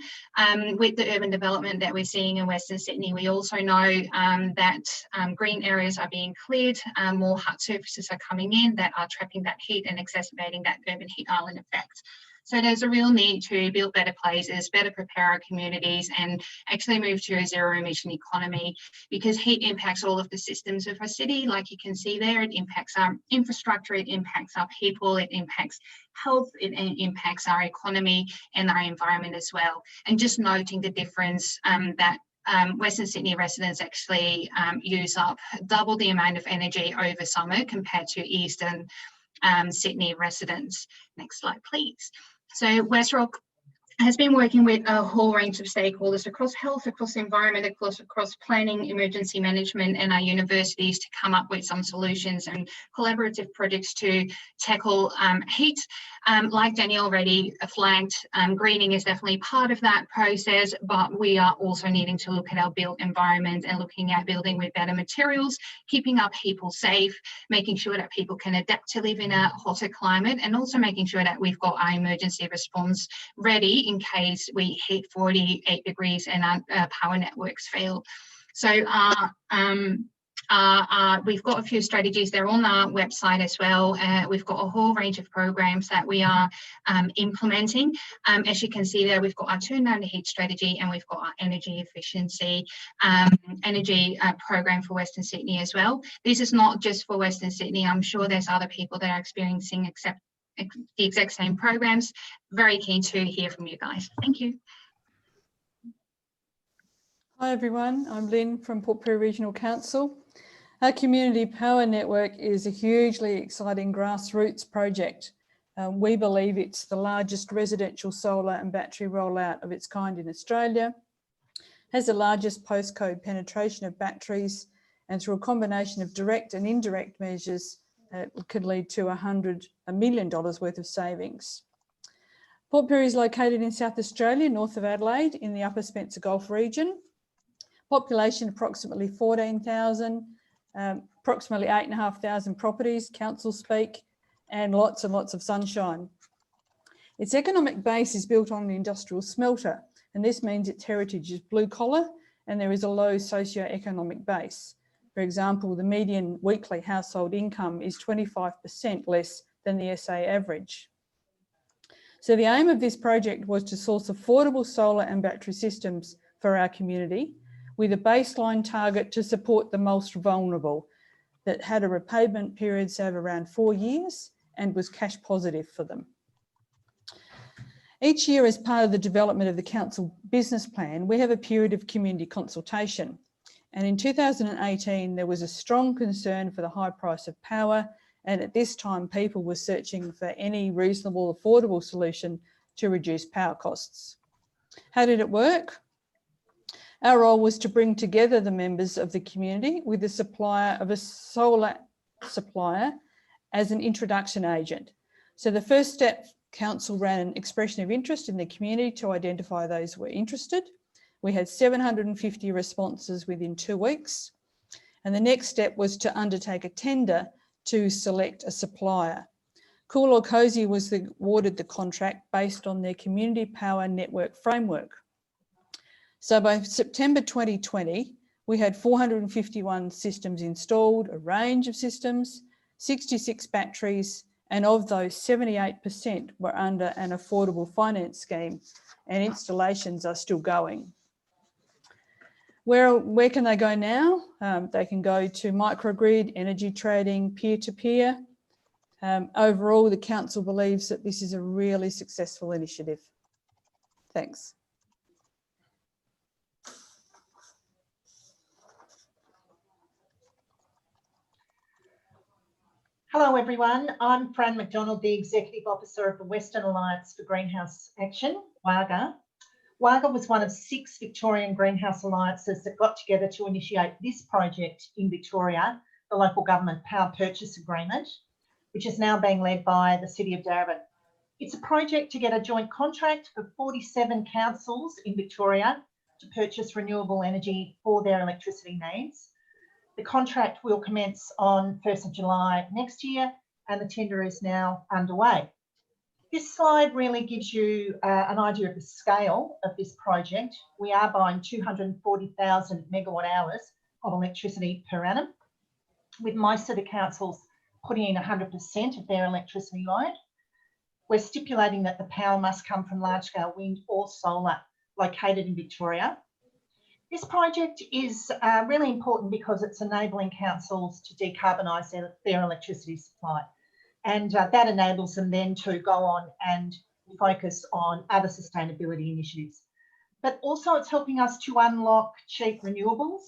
[SPEAKER 14] With the urban development that we're seeing in Western Sydney, we also know that green areas are being cleared, more hard surfaces are coming in that are trapping that heat and exacerbating that urban heat island effect. So there's a real need to build better places, better prepare our communities and actually move to a zero emission economy, because heat impacts all of the systems of our city. Like you can see there, it impacts our infrastructure, it impacts our people, it impacts health, it impacts our economy and our environment as well. And just noting the difference that Western Sydney residents actually use up double the amount of energy over summer compared to Eastern Sydney residents. Next slide, please. So West Rock has been working with a whole range of stakeholders across health, across environment, across planning, emergency management, and our universities to come up with some solutions and collaborative projects to tackle heat. Like Danny already flagged, greening is definitely part of that process, but we are also needing to look at our built environment and looking at building with better materials, keeping our people safe, making sure that people can adapt to live in a hotter climate, and also making sure that we've got our emergency response ready in case we hit 48 degrees and our power networks fail. So we've got a few strategies. They're on our website as well. We've got a whole range of programs that we are implementing. As you can see there, we've got our turn down the heat strategy and we've got our energy efficiency program for Western Sydney as well. This is not just for Western Sydney. I'm sure there's other people that are experiencing the exact same programs. Very keen to hear from you guys. Thank you.
[SPEAKER 15] Hi everyone, I'm Lynn from Port Pirie Regional Council. Our community power network is a hugely exciting grassroots project We believe it's the largest residential solar and battery rollout of its kind in Australia, has the largest postcode penetration of batteries, and through a combination of direct and indirect measures, could lead to $100 million worth of savings. Port Pirie is located in South Australia, north of Adelaide, in the Upper Spencer Gulf region. Population approximately 14,000, approximately 8,500 properties, council speak, and lots of sunshine. Its economic base is built on an industrial smelter, and this means its heritage is blue collar and there is a low socio-economic base. For example, the median weekly household income is 25% less than the SA average. So the aim of this project was to source affordable solar and battery systems for our community, with a baseline target to support the most vulnerable that had a repayment period of around 4 years and was cash positive for them. Each year, as part of the development of the council business plan, we have a period of community consultation. And in 2018, there was a strong concern for the high price of power. And at this time, people were searching for any reasonable, affordable solution to reduce power costs. How did it work? Our role was to bring together the members of the community with the supplier of a solar supplier as an introduction agent. So the first step, council ran an expression of interest in the community to identify those who were interested. We had 750 responses within 2 weeks. And the next step was to undertake a tender to select a supplier. 𝗟𝗄𝗄𝗁 was awarded the contract based on their community power network framework. So by September 2020, we had 451 systems installed, a range of systems, 66 batteries, and of those 78% were under an affordable finance scheme, and installations are still going. Where can they go now? They can go to microgrid, energy trading, peer-to-peer. Overall, the council believes that this is a really successful initiative. Thanks.
[SPEAKER 16] Hello everyone, I'm Fran McDonald, the Executive Officer of the Western Alliance for Greenhouse Action, 𝗟𝗄𝗄. 𝗟𝗄𝗄 was one of 6 Victorian greenhouse alliances that got together to initiate this project in Victoria, the Local Government Power Purchase Agreement, which is now being led by the City of 𝗟𝗶𝗳. It's a project to get a joint contract for 47 councils in Victoria to purchase renewable energy for their electricity needs. The contract will commence on 1st of July next year, and the tender is now underway. This slide really gives you an idea of the scale of this project. We are buying 240,000 megawatt hours of electricity per annum, with most of the councils putting in 100% of their electricity load. We're stipulating that the power must come from large-scale wind or solar located in Victoria. This project is really important because it's enabling councils to decarbonise their electricity supply. And that enables them then to go on and focus on other sustainability initiatives. But also it's helping us to unlock cheap renewables.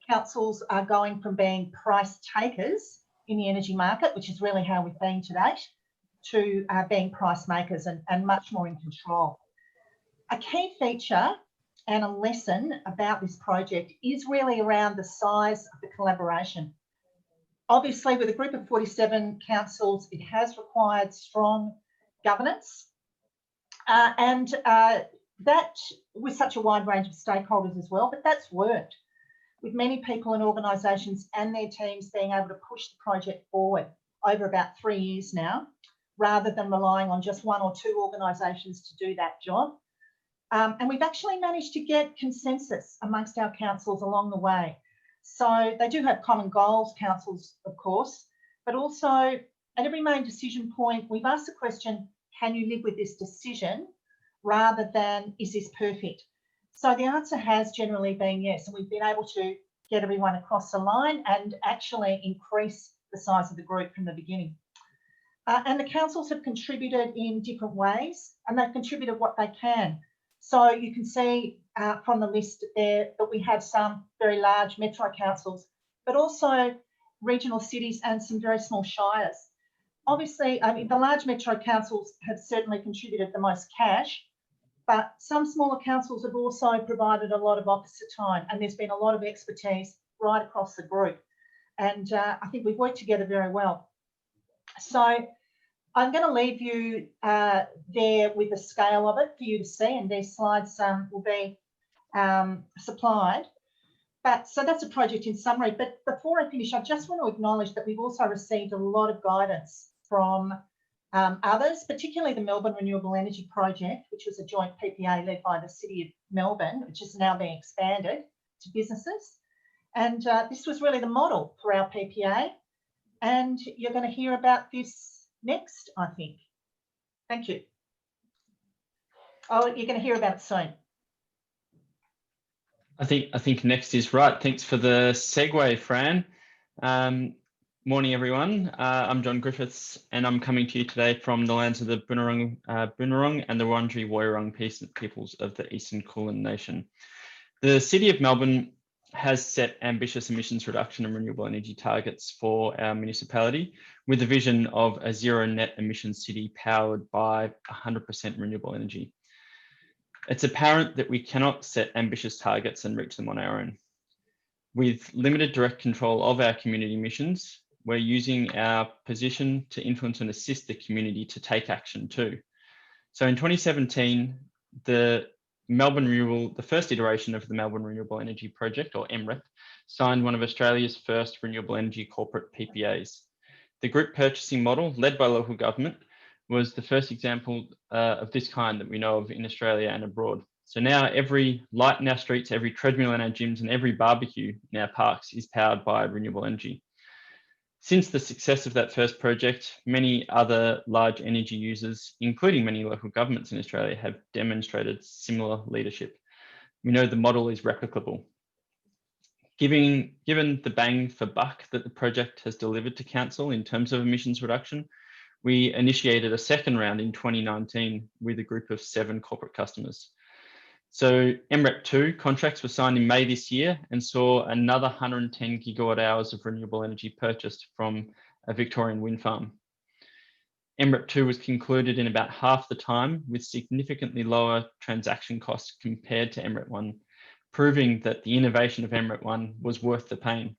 [SPEAKER 16] Councils are going from being price takers in the energy market, which is really how we've been to date, to being price makers and much more in control. A key feature and a lesson about this project is really around the size of the collaboration. Obviously, with a group of 47 councils, it has required strong governance and that with such a wide range of stakeholders as well, but that's worked with many people and organisations and their teams being able to push the project forward over about 3 years now, rather than relying on just 1 or 2 organisations to do that job. And we've actually managed to get consensus amongst our councils along the way. So they do have common goals, councils, of course, but also at every main decision point, we've asked the question, can you live with this decision, rather than is this perfect? So the answer has generally been yes, and we've been able to get everyone across the line and actually increase the size of the group from the beginning. And the councils have contributed in different ways, and they've contributed what they can. So you can see from the list there that we have some very large metro councils, but also regional cities and some very small shires. obviously, I mean, the large metro councils have certainly contributed the most cash, but some smaller councils have also provided a lot of officer time, and there's been a lot of expertise right across the group. And I think we've worked together very well. So I'm going to leave you there with the scale of it for you to see, and these slides will be supplied. But so that's a project in summary. But before I finish, I just want to acknowledge that we've also received a lot of guidance from others, particularly the Melbourne Renewable Energy Project, which was a joint PPA led by the City of Melbourne, which is now being expanded to businesses. And this was really the model for our PPA. And you're going to hear about this next, I think. Thank you. Oh, you're going to hear about it soon.
[SPEAKER 17] I think next is right. Thanks for the segue, Fran. Morning, everyone. I'm John Griffiths, and I'm coming to you today from the lands of the Boonwurrung and the 𝗪ន់𝗓𝗏 peoples of the Eastern Kulin Nation. The City of Melbourne has set ambitious emissions reduction and renewable energy targets for our municipality, with the vision of a zero net emissions city powered by 100% renewable energy. It's apparent that we cannot set ambitious targets and reach them on our own. With limited direct control of our community emissions, we're using our position to influence and assist the community to take action too. So in 2017, the first iteration of the Melbourne Renewable Energy Project, or MREP, signed one of Australia's first renewable energy corporate PPAs. The group purchasing model, led by local government, was the first example of this kind that we know of in Australia and abroad. So now every light in our streets, every treadmill in our gyms, and every barbecue in our parks is powered by renewable energy. Since the success of that first project, many other large energy users, including many local governments in Australia, have demonstrated similar leadership. We know the model is replicable. Given the bang for buck that the project has delivered to council in terms of emissions reduction, we initiated a second round in 2019 with a group of 7 corporate customers. So MREP 2 contracts were signed in May this year and saw another 110 gigawatt hours of renewable energy purchased from a Victorian wind farm. MREP 2 was concluded in about half the time with significantly lower transaction costs compared to MREP 1, proving that the innovation of MREP 1 was worth the pain.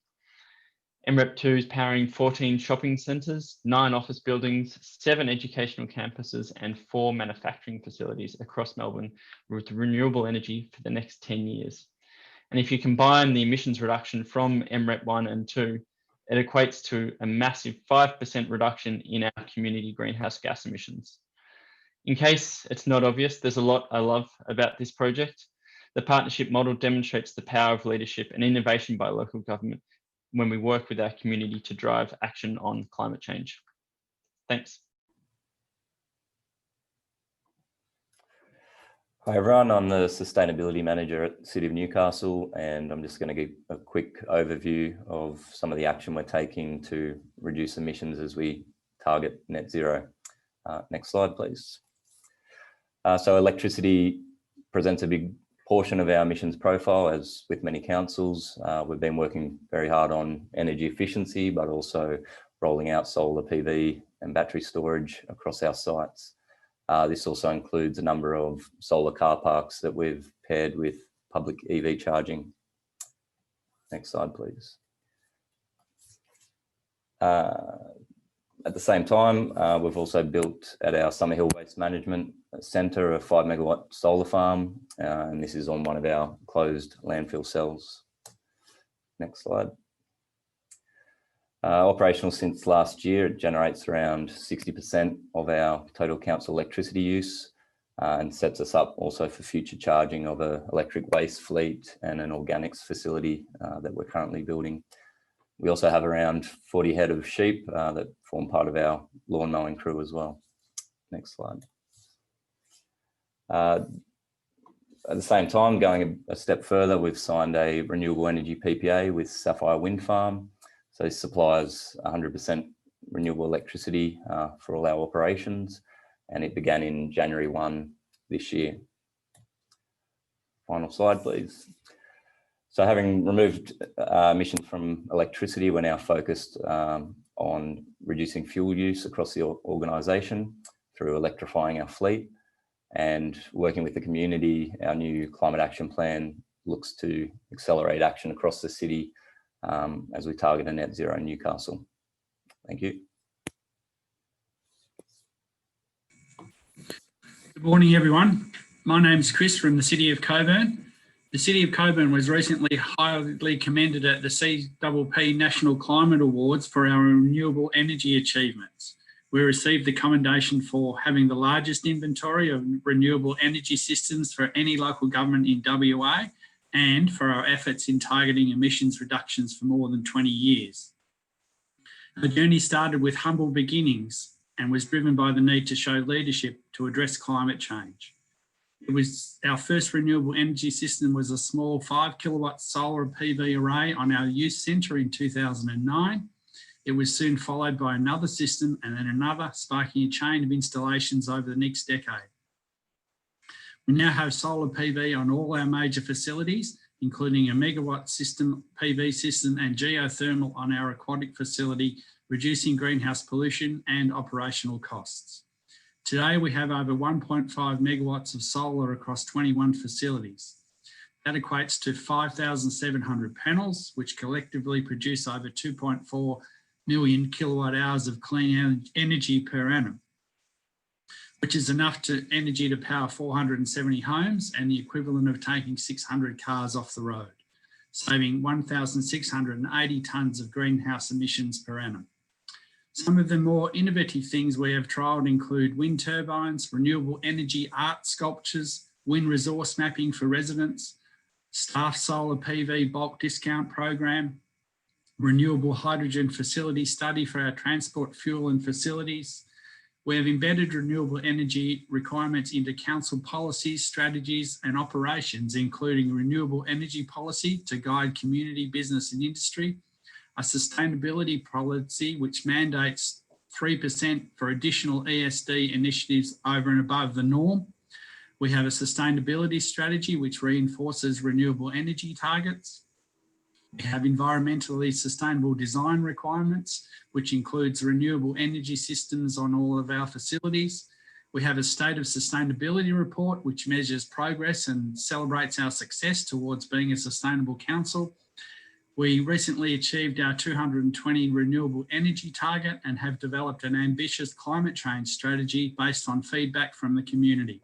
[SPEAKER 17] MREP 2 is powering 14 shopping centres, 9 office buildings, 7 educational campuses, and 4 manufacturing facilities across Melbourne with renewable energy for the next 10 years. And if you combine the emissions reduction from MREP 1 and 2, it equates to a massive 5% reduction in our community greenhouse gas emissions. In case it's not obvious, there's a lot I love about this project. The partnership model demonstrates the power of leadership and innovation by local government when we work with our community to drive action on climate change. Thanks.
[SPEAKER 18] Hi everyone, I'm the Sustainability Manager at the City of Newcastle, and I'm just going to give a quick overview of some of the action we're taking to reduce emissions as we target net zero. Next slide, please. So electricity presents a big portion of our emissions profile, as with many councils. We've been working very hard on energy efficiency, but also rolling out solar PV and battery storage across our sites. This also includes a number of solar car parks that we've paired with public EV charging. Next slide, please. At the same time, we've also built at our Summerhill Waste Management Centre a 5 megawatt solar farm, and this is on one of our closed landfill cells. Next slide. Operational since last year, it generates around 60% of our total council electricity use and sets us up also for future charging of an electric waste fleet and an organics facility that we're currently building. We also have around 40 head of sheep that form part of our lawn mowing crew as well. Next slide. At the same time, going a step further, we've signed a renewable energy PPA with Sapphire Wind Farm. So this supplies 100% renewable electricity for all our operations, and it began in January 1 this year. Final slide, please. So having removed emissions from electricity, we're now focused on reducing fuel use across the organisation through electrifying our fleet and working with the community. Our new climate action plan looks to accelerate action across the city as we target a net zero in Newcastle. Thank you.
[SPEAKER 19] Good morning, everyone. My name's Chris from the City of Cockburn. The City of Cockburn was recently highly commended at the 𝗟𝗶𝗄 National Climate Awards for our renewable energy achievements. We received the commendation for having the largest inventory of renewable energy systems for any local government in WA and for our efforts in targeting emissions reductions for more than 20 years. The journey started with humble beginnings and was driven by the need to show leadership to address climate change. Our first renewable energy system was a small 5 kilowatt solar PV array on our youth centre in 2009. It was soon followed by another system and then another, sparking a chain of installations over the next decade. We now have solar PV on all our major facilities, including a megawatt system, PV system and geothermal on our aquatic facility, reducing greenhouse pollution and operational costs. Today, we have over 1.5 megawatts of solar across 21 facilities. That equates to 5,700 panels, which collectively produce over 2.4 million kilowatt hours of clean energy per annum, which is enough energy to power 470 homes and the equivalent of taking 600 cars off the road, saving 1,680 tonnes of greenhouse emissions per annum. Some of the more innovative things we have trialled include wind turbines, renewable energy art sculptures, wind resource mapping for residents, staff solar PV bulk discount program, renewable hydrogen facility study for our transport fuel and facilities. We have embedded renewable energy requirements into council policies, strategies and operations, including renewable energy policy to guide community, business and industry, a sustainability policy which mandates 3% for additional ESD initiatives over and above the norm. We have a sustainability strategy which reinforces renewable energy targets. We have environmentally sustainable design requirements, which includes renewable energy systems on all of our facilities. We have a state of sustainability report, which measures progress and celebrates our success towards being a sustainable council. We recently achieved our 220 renewable energy target and have developed an ambitious climate change strategy based on feedback from the community.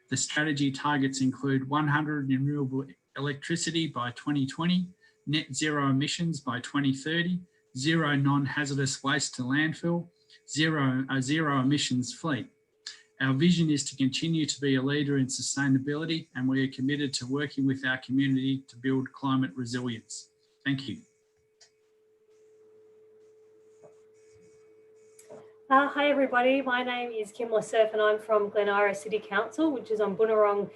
[SPEAKER 19] The strategy targets include 100 renewable electricity by 2020, net zero emissions by 2030, zero non-hazardous waste to landfill, zero emissions fleet. Our vision is to continue to be a leader in sustainability, and we are committed to working with our community to build climate resilience. Thank you.
[SPEAKER 20] Hi everybody, my name is Kimla Surf and I'm from Glen Eira City Council, which is on Bunurong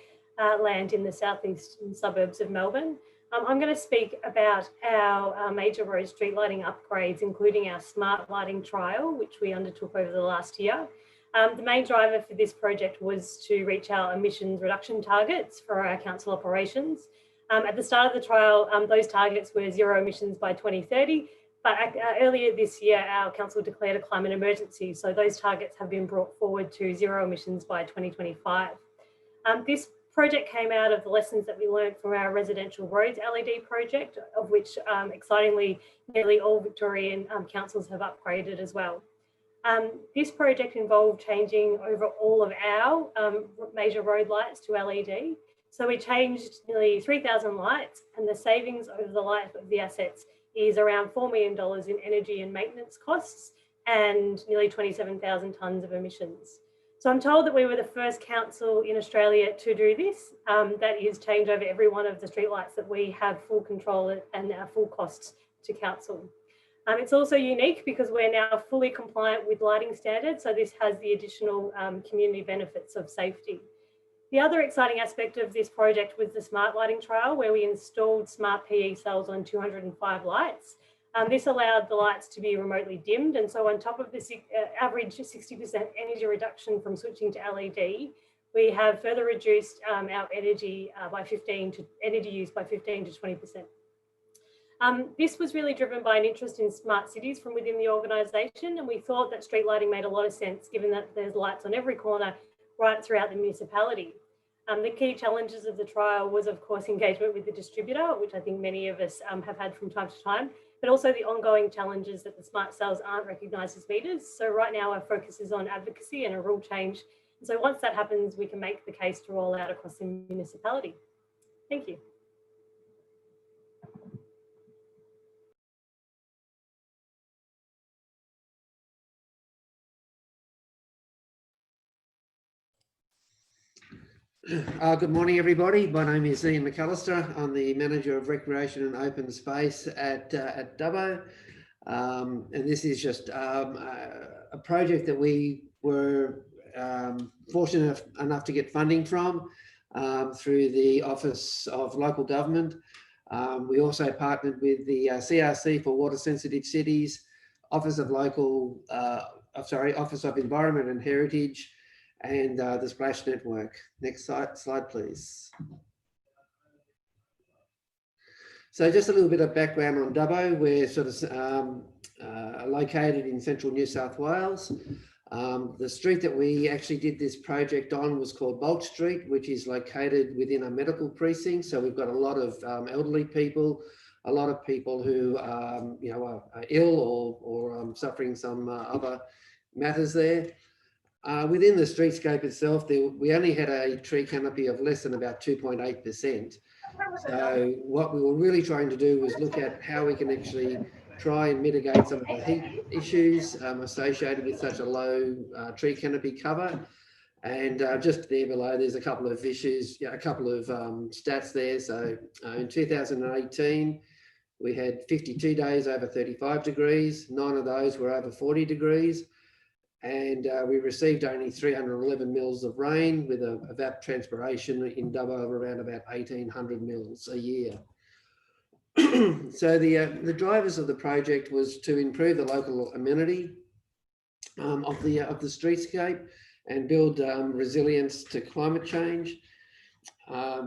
[SPEAKER 20] land in the southeastern suburbs of Melbourne. I'm going to speak about our major road street lighting upgrades, including our smart lighting trial, which we undertook over the last year. The main driver for this project was to reach our emissions reduction targets for our council operations. At the start of the trial, those targets were zero emissions by 2030, but earlier this year, our council declared a climate emergency, so those targets have been brought forward to zero emissions by 2025. This project came out of the lessons that we learned from our residential roads LED project, of which excitingly nearly all Victorian councils have upgraded as well. This project involved changing over all of our major road lights to LED. So we changed nearly 3,000 lights, and the savings over the life of the assets is around $4 million in energy and maintenance costs and nearly 27,000 tonnes of emissions. So I'm told that we were the first council in Australia to do this, that is change over every one of the streetlights that we have full control and our full costs to council. It's also unique because we're now fully compliant with lighting standards, so this has the additional community benefits of safety. The other exciting aspect of this project was the smart lighting trial, where we installed smart PE cells on 205 lights. This allowed the lights to be remotely dimmed, and so on top of this average 60% energy reduction from switching to LED, we have further reduced our energy use by 15 to 20%. This was really driven by an interest in smart cities from within the organisation, and we thought that street lighting made a lot of sense given that there's lights on every corner right throughout the municipality. The key challenges of the trial was, of course, engagement with the distributor, which I think many of us have had from time to time, but also the ongoing challenges that the smart cells aren't recognised as meters. So right now our focus is on advocacy and a rule change. And so once that happens, we can make the case to roll out across the municipality. Thank you.
[SPEAKER 21] Good morning, everybody. My name is Ian McAllister. I'm the Manager of Recreation and Open Space at Dubbo. And this is just a project that we were fortunate enough to get funding from through the Office of Local Government. We also partnered with the CRC for Water Sensitive Cities, Office of Environment and Heritage, and the Splash Network. Next slide, please. So just a little bit of background on Dubbo. We're sort of located in central New South Wales. The street that we actually did this project on was called Bolt Street, which is located within a medical precinct. So we've got a lot of elderly people, a lot of people who you know, are ill or suffering some other matters there. Within the streetscape itself, we only had a tree canopy of less than about 2.8%. So what we were really trying to do was look at how we can actually try and mitigate some of the heat issues associated with such a low tree canopy cover. And just there below, there's a couple of issues, a couple of stats there. So in 2018, we had 52 days over 35 degrees. 9 of those were over 40 degrees. And we received only 311 mils of rain with a evapotranspiration in Dubbo of around about 1,800 mils a year. So the drivers of the project was to improve the local amenity of the streetscape and build resilience to climate change.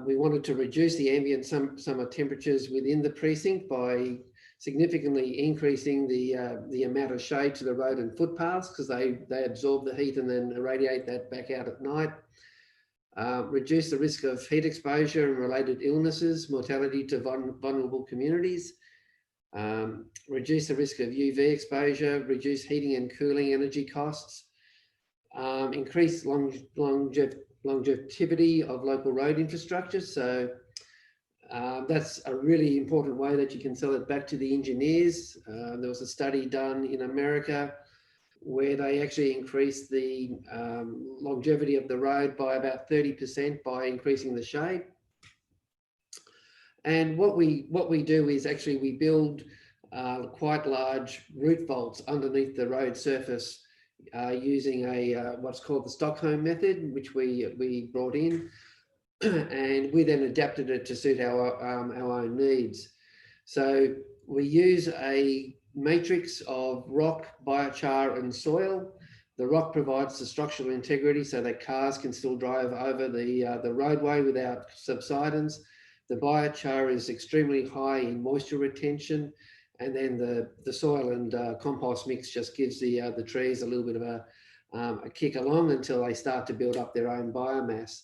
[SPEAKER 21] We wanted to reduce the ambient summer temperatures within the precinct by significantly increasing the amount of shade to the road and footpaths, because they absorb the heat and then irradiate that back out at night. Reduce the risk of heat exposure and related illnesses, mortality to vulnerable communities. Reduce the risk of UV exposure, reduce heating and cooling energy costs. Increase longevity of local road infrastructure. So that's a really important way that you can sell it back to the engineers. There was a study done in America where they actually increased the longevity of the road by about 30% by increasing the shade. And what we do is actually we build quite large root vaults underneath the road surface using what's called the Stockholm method, which we brought in. And we then adapted it to suit our own needs. So we use a matrix of rock, biochar and soil. The rock provides the structural integrity so that cars can still drive over the roadway without subsidence. The biochar is extremely high in moisture retention. And then the soil and compost mix just gives the trees a little bit of a kick along until they start to build up their own biomass.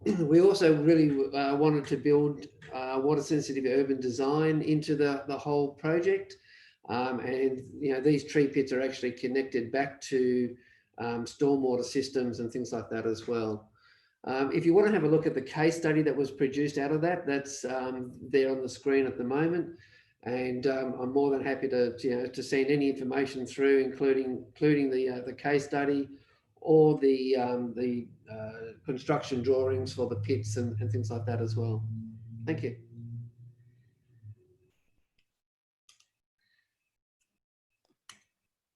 [SPEAKER 21] We also really wanted to build water sensitive urban design into the whole project. And you know, these tree pits are actually connected back to stormwater systems and things like that as well. If you want to have a look at the case study that was produced out of that, that's there on the screen at the moment. And I'm more than happy to send any information through, including the case study or the construction drawings for the pits and things like that as well. Thank you.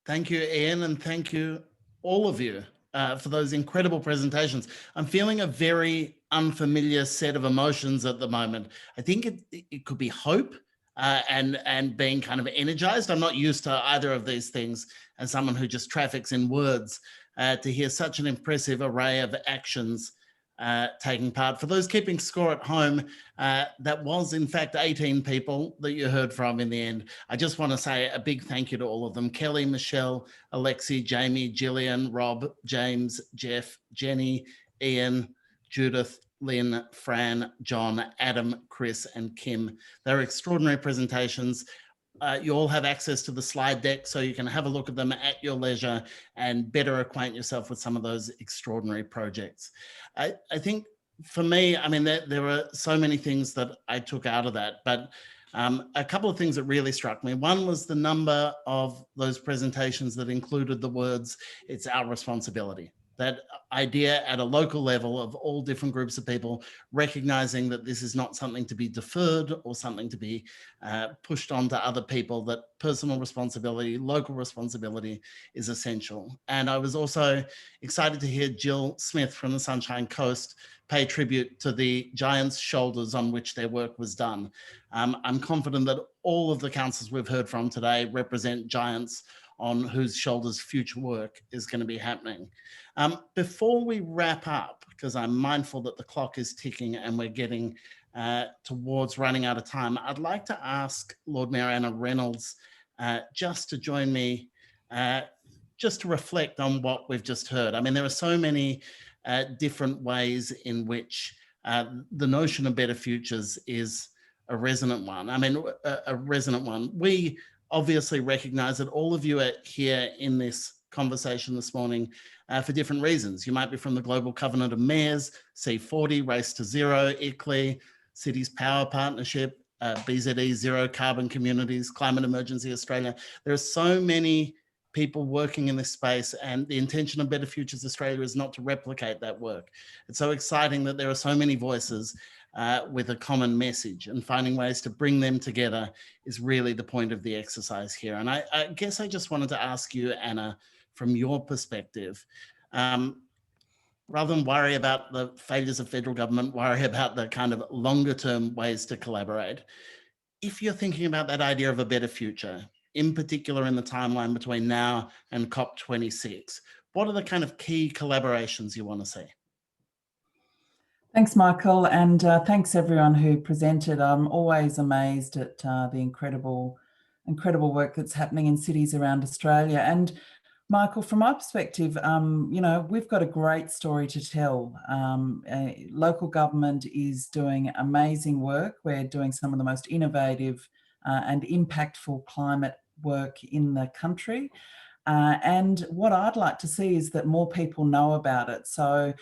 [SPEAKER 1] Thank you, Ian, and thank you, all of you, for those incredible presentations. I'm feeling a very unfamiliar set of emotions at the moment. I think it could be hope and being kind of energized. I'm not used to either of these things as someone who just traffics in words. to hear such an impressive array of actions taking part. For those keeping score at home, that was in fact 18 people that you heard from in the end. I just want to say a big thank you to all of them. Kelly, Michelle, Alexi, Jamie, Gillian, Rob, James, Jeff, Jenny, Ian, Judith, Lynn, Fran, John, Adam, Chris, and Kim. They're extraordinary presentations. You all have access to the slide deck, so you can have a look at them at your leisure and better acquaint yourself with some of those extraordinary projects. I think for me, I mean, there were so many things that I took out of that, but a couple of things that really struck me. One was the number of those presentations that included the words, "It's our responsibility." That idea at a local level of all different groups of people recognizing that this is not something to be deferred or something to be pushed on to other people, that personal responsibility, local responsibility is essential. And I was also excited to hear Jill Smith from the Sunshine Coast pay tribute to the giants' shoulders on which their work was done. I'm confident that all of the councils we've heard from today represent giants on whose shoulders future work is going to be happening. Before we wrap up, because I'm mindful that the clock is ticking and we're getting towards running out of time, I'd like to ask Lord Mayor Anna Reynolds just to join me, just to reflect on what we've just heard. I mean, there are so many different ways in which the notion of better futures is a resonant one. I mean, a resonant one. We obviously recognize that all of you are here in this conversation this morning for different reasons. You might be from the Global Covenant of Mayors, C40, Race to Zero, ICLEI, Cities Power Partnership, BZE, Zero Carbon Communities, Climate Emergency Australia. There are so many people working in this space, and the intention of Better Futures Australia is not to replicate that work. It's so exciting that there are so many voices with a common message, and finding ways to bring them together is really the point of the exercise here. And I guess I just wanted to ask you, Anna, from your perspective, rather than worry about the failures of federal government, worry about the kind of longer term ways to collaborate. If you're thinking about that idea of a better future, in particular in the timeline between now and COP26, what are the kind of key collaborations you want to see?
[SPEAKER 5] Thanks, Michael, and thanks everyone who presented. I'm always amazed at the incredible work that's happening in cities around Australia. And Michael, from my perspective, you know, we've got a great story to tell. Local government is doing amazing work. We're doing some of the most innovative and impactful climate work in the country. And what I'd like to see is that more people know about it. So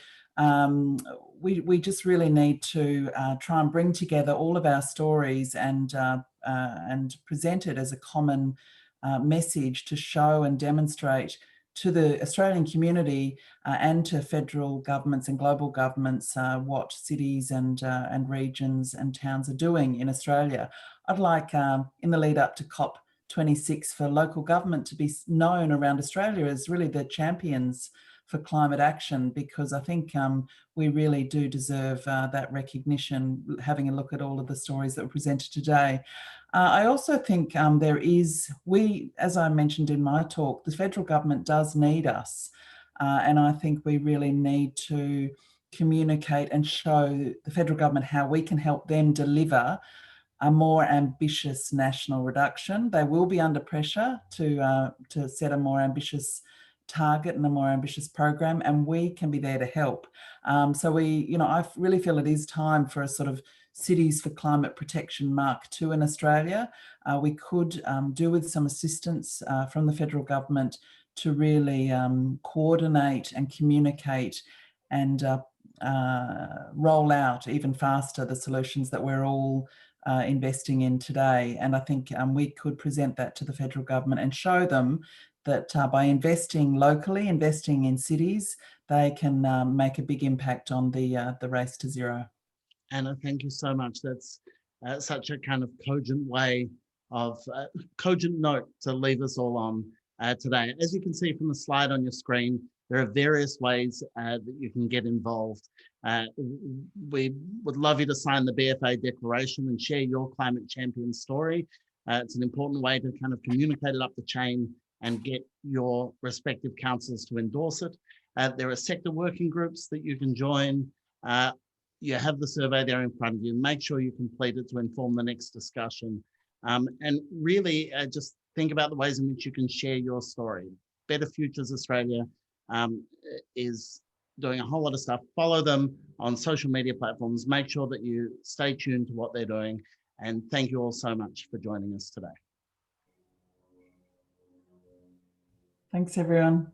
[SPEAKER 5] we just really need to try and bring together all of our stories and present it as a common message to show and demonstrate to the Australian community and to federal governments and global governments what cities and regions and towns are doing in Australia. I'd like in the lead up to COP26 for local government to be known around Australia as really the champions for climate action, because I think we really do deserve that recognition, having a look at all of the stories that were presented today. I also think as I mentioned in my talk, the federal government does need us. And I think we really need to communicate and show the federal government how we can help them deliver a more ambitious national reduction. They will be under pressure to set a more ambitious target and a more ambitious program, and we can be there to help. So I really feel it is time for a sort of Cities for Climate Protection Mark II in Australia. We could do with some assistance from the federal government to really coordinate and communicate and roll out even faster the solutions that we're all investing in today. And I think we could present that to the federal government and show them that by investing locally, investing in cities, they can make a big impact on the race to zero.
[SPEAKER 1] Anna, thank you so much. That's such a kind of cogent way of, cogent note to leave us all on today. As you can see from the slide on your screen, there are various ways that you can get involved. We would love you to sign the BFA declaration and share your climate champion story. It's an important way to kind of communicate it up the chain and get your respective councils to endorse it. There are sector working groups that you can join. You have the survey there in front of you. Make sure you complete it to inform the next discussion. And really just think about the ways in which you can share your story. Better Futures Australia is doing a whole lot of stuff. Follow them on social media platforms. Make sure that you stay tuned to what they're doing. And thank you all so much for joining us today.
[SPEAKER 5] Thanks, everyone.